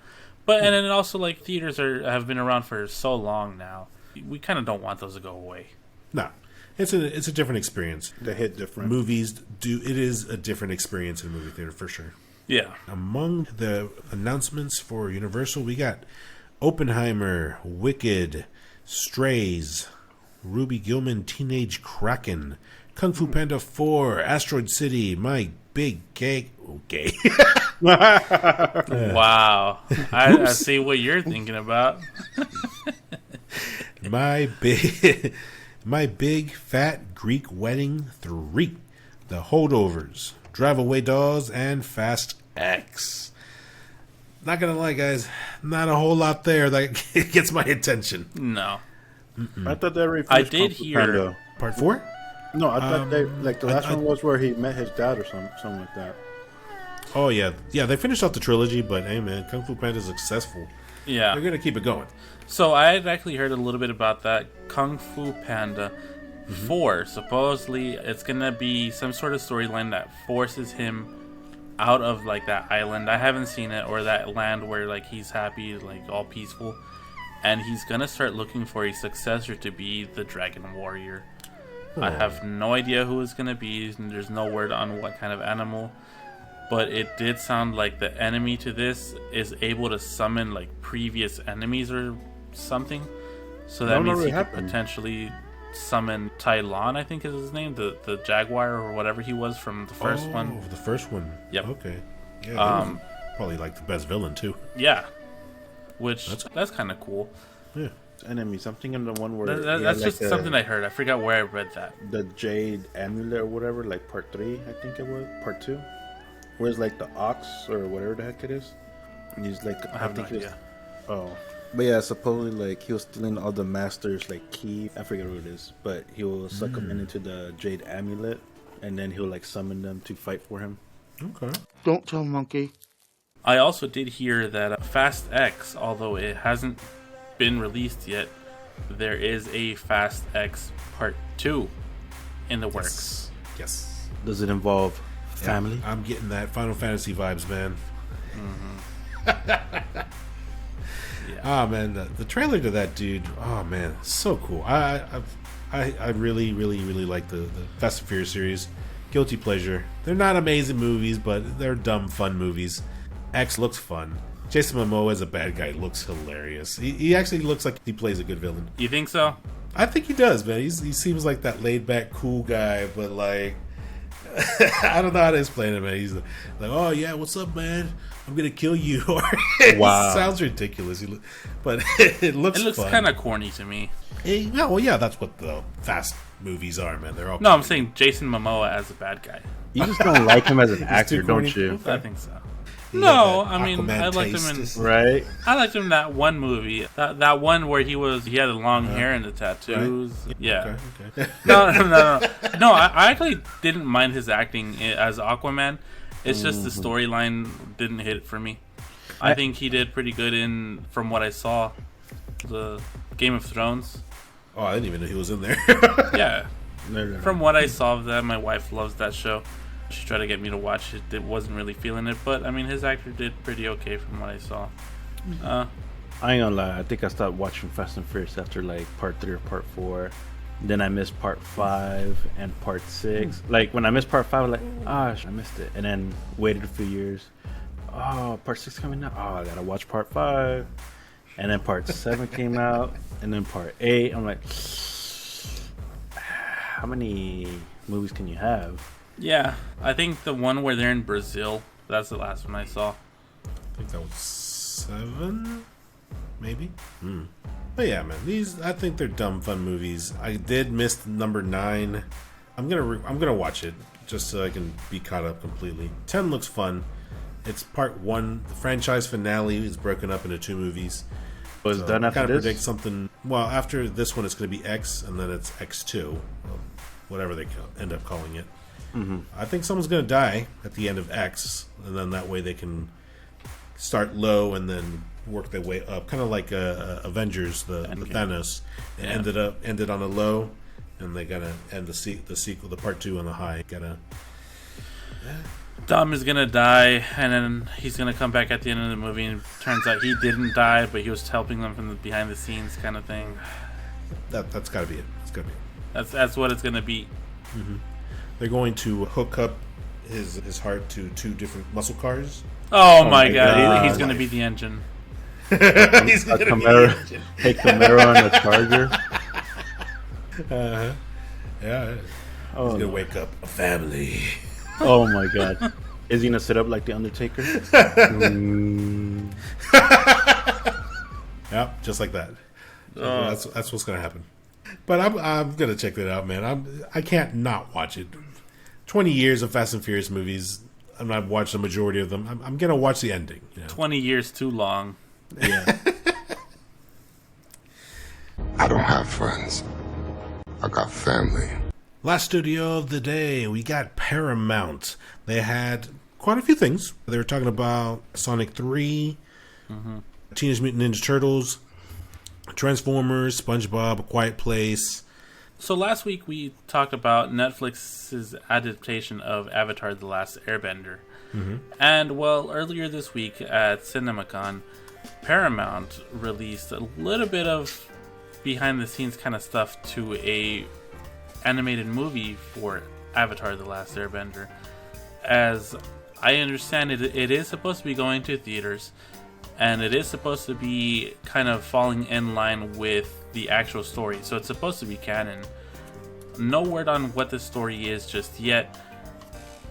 But and then also like theaters have been around for so long now. We kind of don't want those to go away. No. It's a different experience. They hit different. Movies it is a different experience in a movie theater for sure. Yeah. Among the announcements for Universal, we got Oppenheimer, Wicked, Strays, Ruby Gillman, Teenage Kraken, Kung Fu Panda 4, Asteroid City, My Big Cake. Okay. Wow. I see what you're thinking about. My Big Fat Greek Wedding 3, The Holdovers, Drive Away Dolls, and Fast X. Not gonna lie, guys, not a whole lot there that gets my attention. No. I thought they already I finished did Kung Fu hear Panda. Part 4? No, I thought they the last one was where he met his dad or something like that. Oh yeah, they finished off the trilogy, but hey man, Kung Fu Panda is successful. Yeah. They're gonna keep it going. So I had actually heard a little bit about that. Kung Fu Panda 4. Supposedly it's gonna be some sort of storyline that forces him out of like that island. I haven't seen it, or that land where like he's happy, like all peaceful, and he's gonna start looking for a successor to be the Dragon Warrior. I have no idea who it's gonna be, and there's no word on what kind of animal, but it did sound like the enemy to this is able to summon like previous enemies or something. So that means he could potentially summon Tai Lon, I think is his name, the Jaguar or whatever he was from the first one. The first one. Yep. Okay. Yeah. Probably like the best villain too. Yeah. Which that's kind of cool. Yeah. Enemies. I'm thinking the one where that's just like something I heard. I forgot where I read that. The Jade Amulet or whatever, like part 3, I think it was part 2. Where's like the ox or whatever the heck it is. And he's like, I have no idea. But yeah, supposedly like he was stealing all the masters like key. I forget what it is, but he will suck them into the Jade Amulet, and then he'll like summon them to fight for him. Okay. Don't tell Monkey. I also did hear that Fast X, although it hasn't been released yet, there is a Fast X Part 2 in the works. Yes. Does it involve family? I'm getting that Final Fantasy vibes, man. Oh man, the trailer to that dude. Oh man, so cool. I really like the Fast and Furious series. Guilty pleasure. They're not amazing movies, but they're dumb fun movies. X looks fun. Jason Momoa as a bad guy looks hilarious. He actually looks like he plays a good villain. You think so? I think he does, man. He seems like that laid back, cool guy, but like I don't know how to explain it, man. He's like, oh yeah, what's up, man? I'm gonna kill you. Wow, sounds ridiculous. But it looks kind of corny to me. Yeah, well, yeah, that's what the Fast movies are, man. They're all. No, I'm saying Jason Momoa as a bad guy. You just don't like him as an actor, don't you? Okay. I think so. No, I mean Aquaman I liked him in right. I liked him in that one movie, that one where he had the long hair and the tattoos. Right. Yeah. Okay. No. I actually didn't mind his acting as Aquaman. It's just the storyline didn't hit for me. I think he did pretty good from what I saw, the Game of Thrones. Oh, I didn't even know he was in there. Yeah. No. From what I saw of that, my wife loves that show. She tried to get me to watch it. It wasn't really feeling it, but I mean, his actor did pretty okay from what I saw. I ain't gonna lie. I think I stopped watching Fast and Furious after like part 3 or part 4. Then I missed part 5 and part 6. Like when I missed part 5, I was like, gosh, I missed it. And then waited a few years. Oh, part 6 coming out. Oh, I gotta watch part 5. And then part 7 came out. And then part 8. I'm like, how many movies can you have? Yeah, I think the one where they're in Brazil, that's the last one I saw. I think that was 7, maybe. But yeah, man, I think they're dumb fun movies. I did miss number 9. I'm gonna watch it just so I can be caught up completely. 10 looks fun. It's part 1. The franchise finale is broken up into 2 movies. Was done after kind of this? predict something. Well, after this one, it's going to be X, and then it's X2, whatever they end up calling it. I think someone's going to die at the end of X, and then that way they can start low and then work their way up, kind of like Avengers, the Thanos. It ended on a low, and they gotta end the sequel, the part 2, on the high. Dom is gonna die, and then he's gonna come back at the end of the movie, and turns out he didn't die, but he was helping them from the behind the scenes kind of thing. That's gotta be it. It's gotta be it. That's what it's gonna be. Mm-hmm. They're going to hook up his heart to 2 different muscle cars. Oh my god. He's gonna be the engine. He's gonna be the engine. Hey, Camaro on the Charger. Yeah. He's gonna wake up a family. Oh my god. Is he gonna sit up like the Undertaker? Yeah, just like that. That's what's gonna happen. But I'm gonna check that out, man. I can't not watch it. 20 years of Fast and Furious movies. I'm not watching the majority of them. I'm gonna watch the ending. 20 years too long. Yeah. I don't have friends. I got family. Last studio of the day, we got Paramount. They had quite a few things. They were talking about Sonic 3, Teenage Mutant Ninja Turtles, Transformers, SpongeBob, A Quiet Place. So last week we talked about Netflix's adaptation of Avatar: The Last Airbender. And well, earlier this week at CinemaCon, Paramount released a little bit of behind the scenes kind of stuff to a animated movie for Avatar: The Last Airbender. As I understand it, it is supposed to be going to theaters, and it is supposed to be kind of falling in line with the actual story, so it's supposed to be canon. No word on what the story is just yet,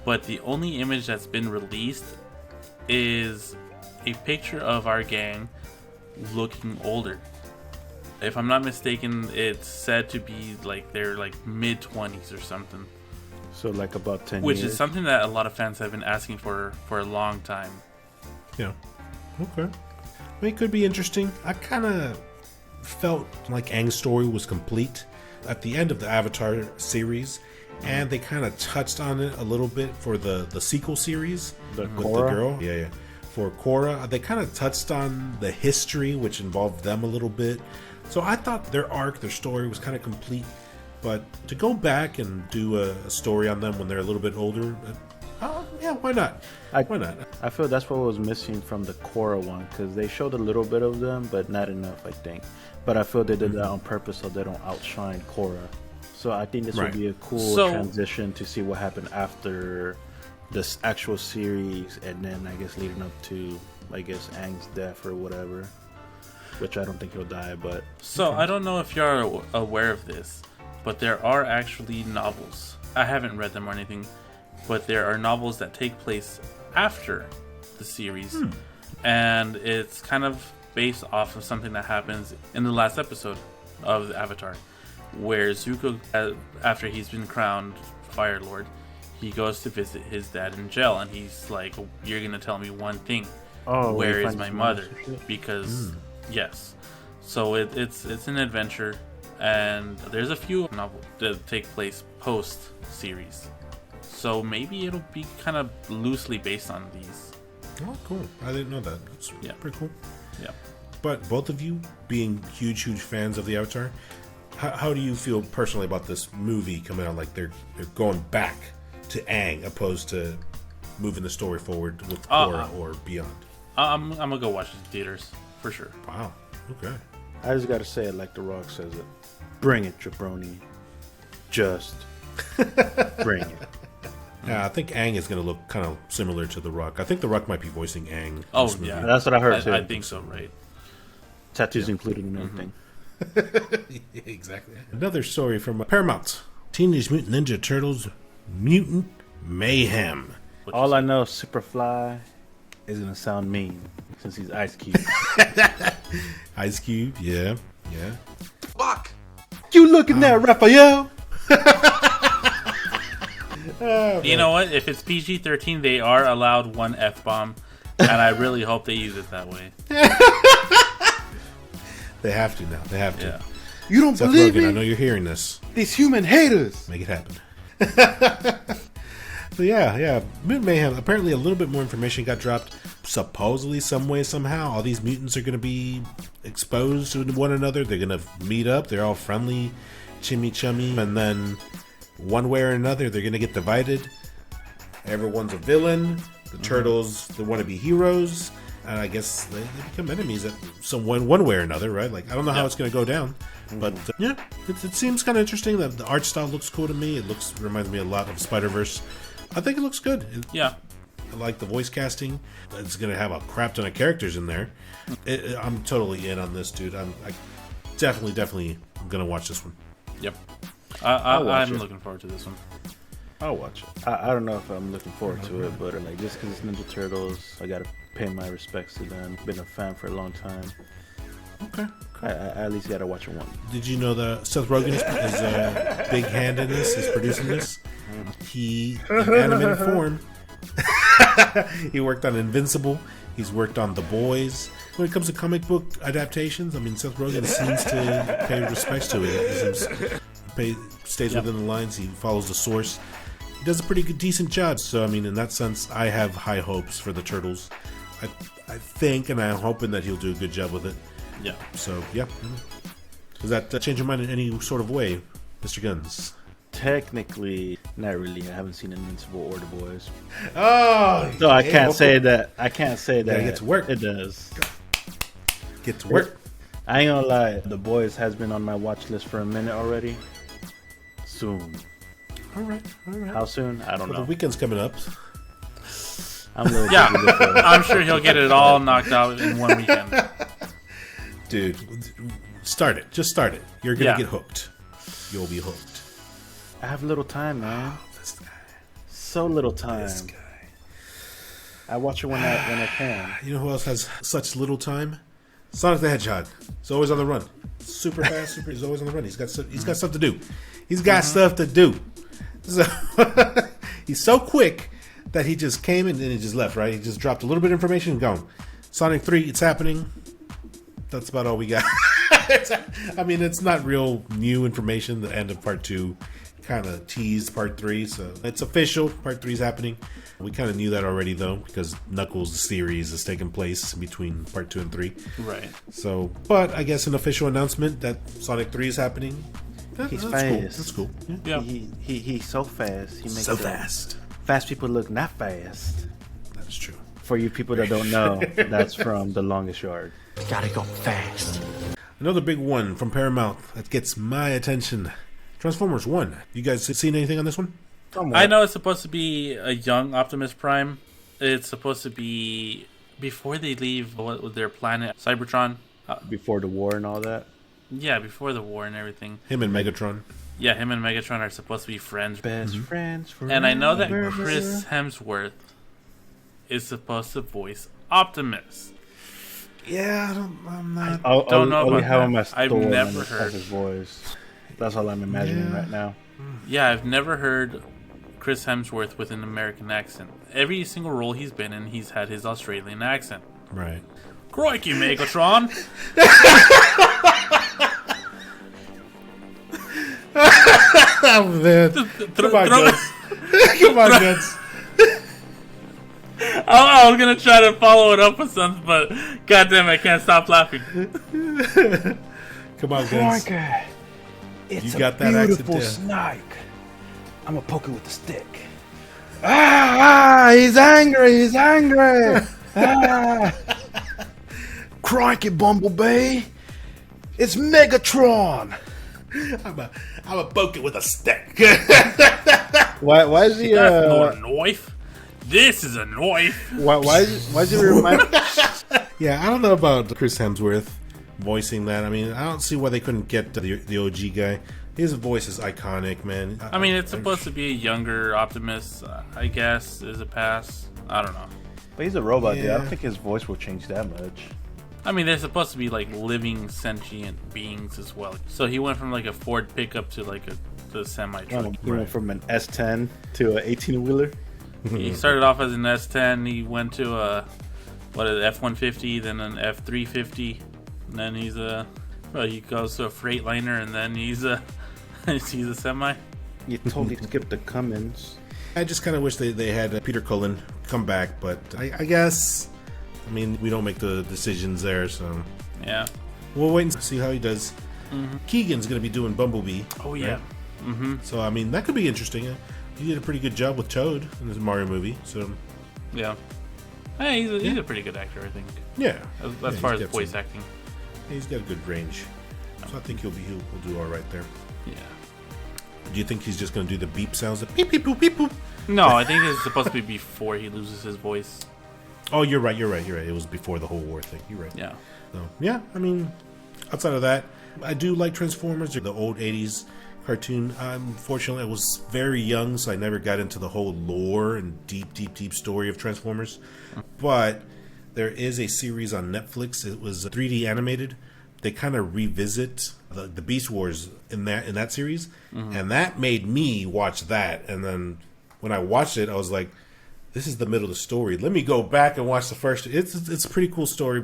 but the only image that's been released is a picture of our gang looking older. If I'm not mistaken, it's said to be like they're like mid-20s or something. So like about 10 Which years. is something that a lot of fans have been asking for a long time. Yeah. Okay. I mean, it could be interesting. I kind of felt like Aang's story was complete at the end of the Avatar series, and they kind of touched on it a little bit for the sequel series with Korra? the girl. Yeah. For Korra, they kind of touched on the history, which involved them a little bit. So I thought their arc, their story was kind of complete. But to go back and do a story on them when they're a little bit older, yeah, why not? Why not? I feel that's what was missing from the Korra one, because they showed a little bit of them, but not enough, I think. But I feel they did that on purpose so they don't outshine Korra. So I think this would be a cool transition to see what happened after this actual series, and then I guess leading up to, I guess, Aang's death or whatever. Which I don't think he'll die, but... So, I don't know if you're aware of this, but there are actually novels. I haven't read them or anything, but there are novels that take place after the series. And it's kind of based off of something that happens in the last episode of Avatar, where Zuko, after he's been crowned Fire Lord, he goes to visit his dad in jail, and he's like, "You're gonna tell me one thing. Where is my mother?" Because... Yes, so it's an adventure, and there's a few novels that take place post series, so maybe it'll be kind of loosely based on these. Oh, cool! I didn't know that. That's pretty cool. Yeah. But both of you being huge fans of the Avatar, how do you feel personally about this movie coming out? Like they're going back to Aang opposed to moving the story forward with Korra or beyond. I'm gonna go watch it in theaters. For sure. Wow. Okay. I just gotta say it like The Rock says it. Bring it, jabroni. Just bring it. Yeah, I think Aang is going to look kind of similar to The Rock. I think The Rock might be voicing Aang. Oh, yeah. That's what I heard, too. I think so, right. Tattoos included and everything. Exactly. Another story from Paramount. Teenage Mutant Ninja Turtles Mutant Mayhem. All I know, Superfly is going to sound mean since he's Ice Cube. Ice Cube, yeah. Fuck! You looking there, Raphael? You know what? If it's PG-13, they are allowed one F-bomb, and I really hope they use it that way. They have to now. They have to. Yeah. You don't Seth believe Rogen, me? I know you're hearing this. These human haters. Make it happen. So yeah. Mutant Mayhem. Apparently a little bit more information got dropped. Supposedly, some way, somehow, all these mutants are going to be exposed to one another. They're going to meet up. They're all friendly, chummy. And then, one way or another, they're going to get divided. Everyone's a villain. The turtles, they want to be heroes. And I guess they become enemies at one way or another, right? Like, I don't know how it's going to go down. But, yeah, it seems kind of interesting. That the art style looks cool to me. It reminds me a lot of Spider-Verse. I think it looks good. I like the voice casting. It's going to have a crap ton of characters in there. I'm totally in on this, dude. I definitely going to watch this one. Yep. I'm looking forward to this one. I'll watch it. I don't know if I'm looking forward to it, but like just because it's Ninja Turtles, I gotta pay my respects to them. Been a fan for a long time. Okay. I at least gotta watch it once. Did you know that Seth Rogen is a big hand in this? He's producing this. He, in animated form, he worked on Invincible. He's worked on The Boys. When it comes to comic book adaptations, I mean, Seth Rogen seems to pay respects to it. He stays within the lines. He follows the source. He does a pretty good, decent job. So, I mean, in that sense, I have high hopes for the Turtles. I think, and I'm hoping that he'll do a good job with it. Yeah. So, yeah. Does that change your mind in any sort of way, Mr. gUNzz? Technically, not really. I haven't seen Invincible or The Boys. Oh, so I can't say that. I can't say that. Get to work. It does. Get to work. I ain't gonna lie. The Boys has been on my watch list for a minute already. Soon. All right. How soon? I don't know. The weekend's coming up. I'm a little I'm sure he'll get it all knocked out in one weekend. Dude, start it. Just start it. You're gonna get hooked. You'll be hooked. I have little time, man. Oh, this guy. So little time. This guy. I watch it when I can. You know who else has such little time? Sonic the Hedgehog. He's always on the run. Super fast. He's always on the run. He's got stuff to do. He's got stuff to do. So he's so quick that he just came and then he just left. Right? He just dropped a little bit of information and gone. Sonic 3, it's happening. That's about all we got. I mean, it's not real new information. The end of part 2 kind of teased part 3, so it's official. Part 3 is happening. We kind of knew that already, though, because Knuckles, the series, is taking place between part 2 and 3. Right. So, but I guess an official announcement that Sonic 3 is happening. He's that's fast. Cool. That's cool. Yeah. He's so fast. He makes so fast. Fast people look not fast. That's true. For you people that don't know, that's from The Longest Yard. Gotta go fast. Another big one from Paramount that gets my attention. Transformers 1. You guys seen anything on this one? I know it's supposed to be a young Optimus Prime. It's supposed to be before they leave their planet, Cybertron. Before the war and all that? Yeah, before the war and everything. Him and Megatron. Yeah, him and Megatron are supposed to be friends. Best friends forever. And I know that Chris Hemsworth is supposed to voice Optimus. Yeah, I'm not. Don't know about that. I've never heard his voice. That's all I'm imagining right now. Yeah, I've never heard Chris Hemsworth with an American accent. Every single role he's been in, he's had his Australian accent. Right. Crikey, Megatron! Oh, man. Come on, gUNzz. Come on, gUNzz. I was gonna try to follow it up with something, but goddamn, I can't stop laughing. Come on, gUNzz. It's You got a that beautiful accent snake. I'm gonna poke it with the stick. He's angry. He's angry. Crikey, Bumblebee. It's Megatron. I'm a poke it with a stick. Why is he? That's not a knife. This is a knife. Why is he remind? Yeah, I don't know about Chris Hemsworth voicing that. I mean, I don't see why they couldn't get the OG guy. His voice is iconic, man. I mean, it's supposed to be a younger Optimus, I guess, is a pass. I don't know. But he's a robot, dude. I don't think his voice will change that much. I mean, they're supposed to be like living sentient beings as well. So he went from like a Ford pickup to like a semi truck. He went from an S10 to an 18-wheeler. He started off as an S10. He went to a F-150, then an F-350, and then he goes to a Freightliner, and then he's a semi. You totally skipped the Cummins. I just kind of wish they had Peter Cullen come back, but I guess, I mean, we don't make the decisions there, so yeah, we'll wait and see how he does. Keegan's going to be doing Bumblebee. Oh yeah. Right? So I mean, that could be interesting. He did a pretty good job with Toad in this Mario movie, so yeah. Hey, he's a pretty good actor, I think. Yeah. As far as voice acting. He's got a good range. So I think he'll do all right there. Yeah. Do you think he's just going to do the beep sounds? Of beep, beep, boop, beep, boop? No, I think it's supposed to be before he loses his voice. Oh, you're right. It was before the whole war thing. You're right. Yeah. So, yeah, I mean, outside of that, I do like Transformers, the old 80s cartoon. Unfortunately, I was very young, so I never got into the whole lore and deep story of Transformers. But there is a series on Netflix. It was 3D animated. They kind of revisit the Beast Wars in that series, and that made me watch that. And then when I watched it, I was like, "This is the middle of the story. Let me go back and watch the first." It's a pretty cool story.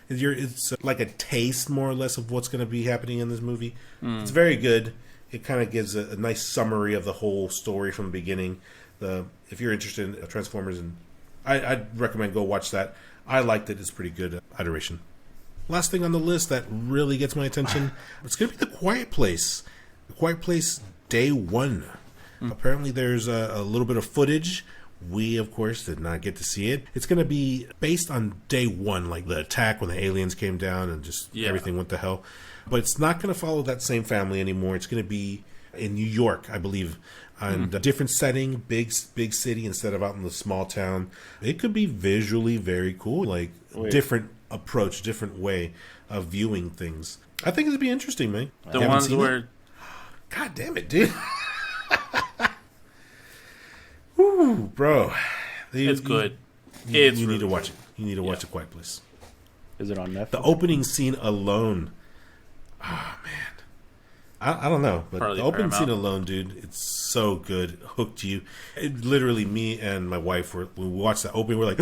It's like a taste, more or less, of what's going to be happening in this movie. It's very good. It kind of gives a nice summary of the whole story from the beginning. If you're interested in Transformers, and I'd recommend go watch that. I liked it. It's pretty good iteration. Last thing on the list that really gets my attention, it's going to be The Quiet Place. The Quiet Place Day 1. Apparently there's a little bit of footage. We, of course, did not get to see it. It's going to be based on Day 1, like the attack when the aliens came down and just everything went to hell. But it's not going to follow that same family anymore. It's going to be in New York, I believe, and a different setting, big city instead of out in the small town. It could be visually very cool, like different approach, different way of viewing things. I think it'd be interesting, man. The ones where... God damn it, dude. Ooh, bro. It's good. You need to watch it. You need to watch A Quiet Place. Is it on Netflix? The opening scene alone. Oh, man. I don't know, but Probably the opening Paramount. scene alone, dude, it's so good. It hooked you. Literally, me and my wife, when we watched the opening, we're like,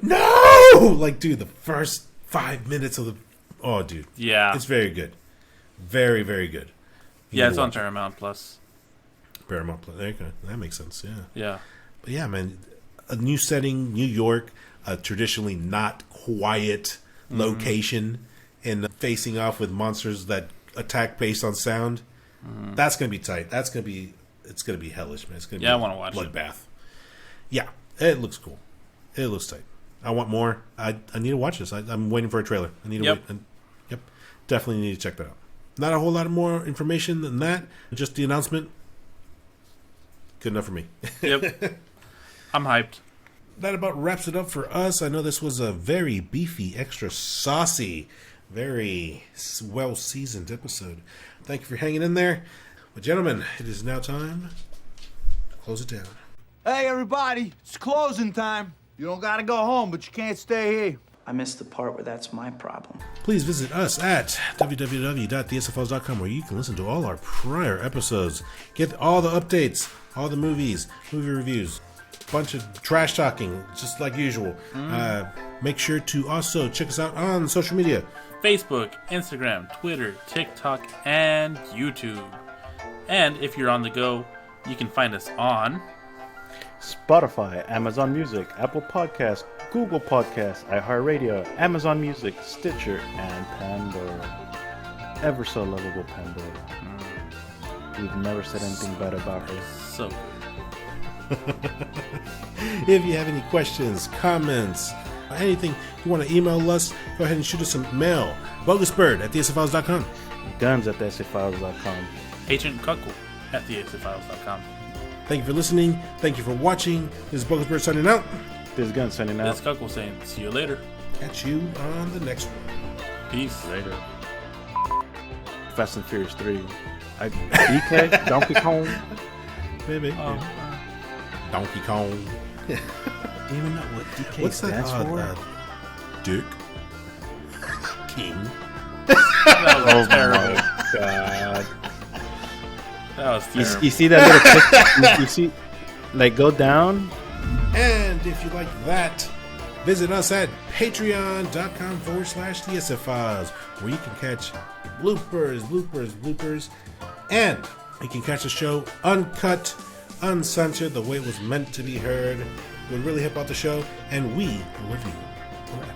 no! Like, dude, the first 5 minutes of the... Oh, dude. Yeah. It's very good. Very, very good. Yeah, it's on Paramount Plus. Paramount Plus. There you go. That makes sense, yeah. Yeah. But yeah, man, a new setting, New York, a traditionally not quiet location, and facing off with monsters that attack based on sound. That's gonna be tight. It's gonna be hellish, man. It's gonna be I want to watch bloodbath. it. Yeah, it looks cool. It looks tight. I want more. I need to watch this. I'm waiting for a trailer. I need to wait. Yep, definitely need to check that out. Not a whole lot more information than that. Just the announcement. Good enough for me. Yep. I'm hyped. That about wraps it up for us. I know this was a very beefy, extra saucy, very well-seasoned episode. Thank you for hanging in there. But gentlemen, it is now time to close it down. Hey, everybody. It's closing time. You don't gotta go home, but you can't stay here. I missed the part where that's my problem. Please visit us at www.thesfls.com, where you can listen to all our prior episodes, get all the updates, all the movies, movie reviews, bunch of trash talking, just like usual. Make sure to also check us out on social media. Facebook, Instagram, Twitter, TikTok, and YouTube. And if you're on the go, you can find us on Spotify, Amazon Music, Apple Podcasts, Google Podcasts, iHeartRadio, Amazon Music, Stitcher, and Pandora. Ever so lovable Pandora. We've never said anything bad about her. So if you have any questions, comments, anything you want to email us, go ahead and shoot us some mail. BogusBird at thesfls.com. Guns at thesfls.com. AgentKuckle at thesfls.com. Thank you for listening. Thank you for watching. This is BogusBird signing out. This is Gun signing out. This is Kuckle saying, see you later. Catch you on the next one. Peace. Later. Fast and Furious 3. DK, Donkey Kong. Maybe. Donkey Kong. Do you even know what DK stands for? Dick. King. That was terrible. God. That was terrible. You see that little you see, like, go down. And if you like that, visit us at patreon.com/TSFiles, where you can catch bloopers, and you can catch the show uncut, uncensored, the way it was meant to be heard. It would really help out the show, and we love you forever.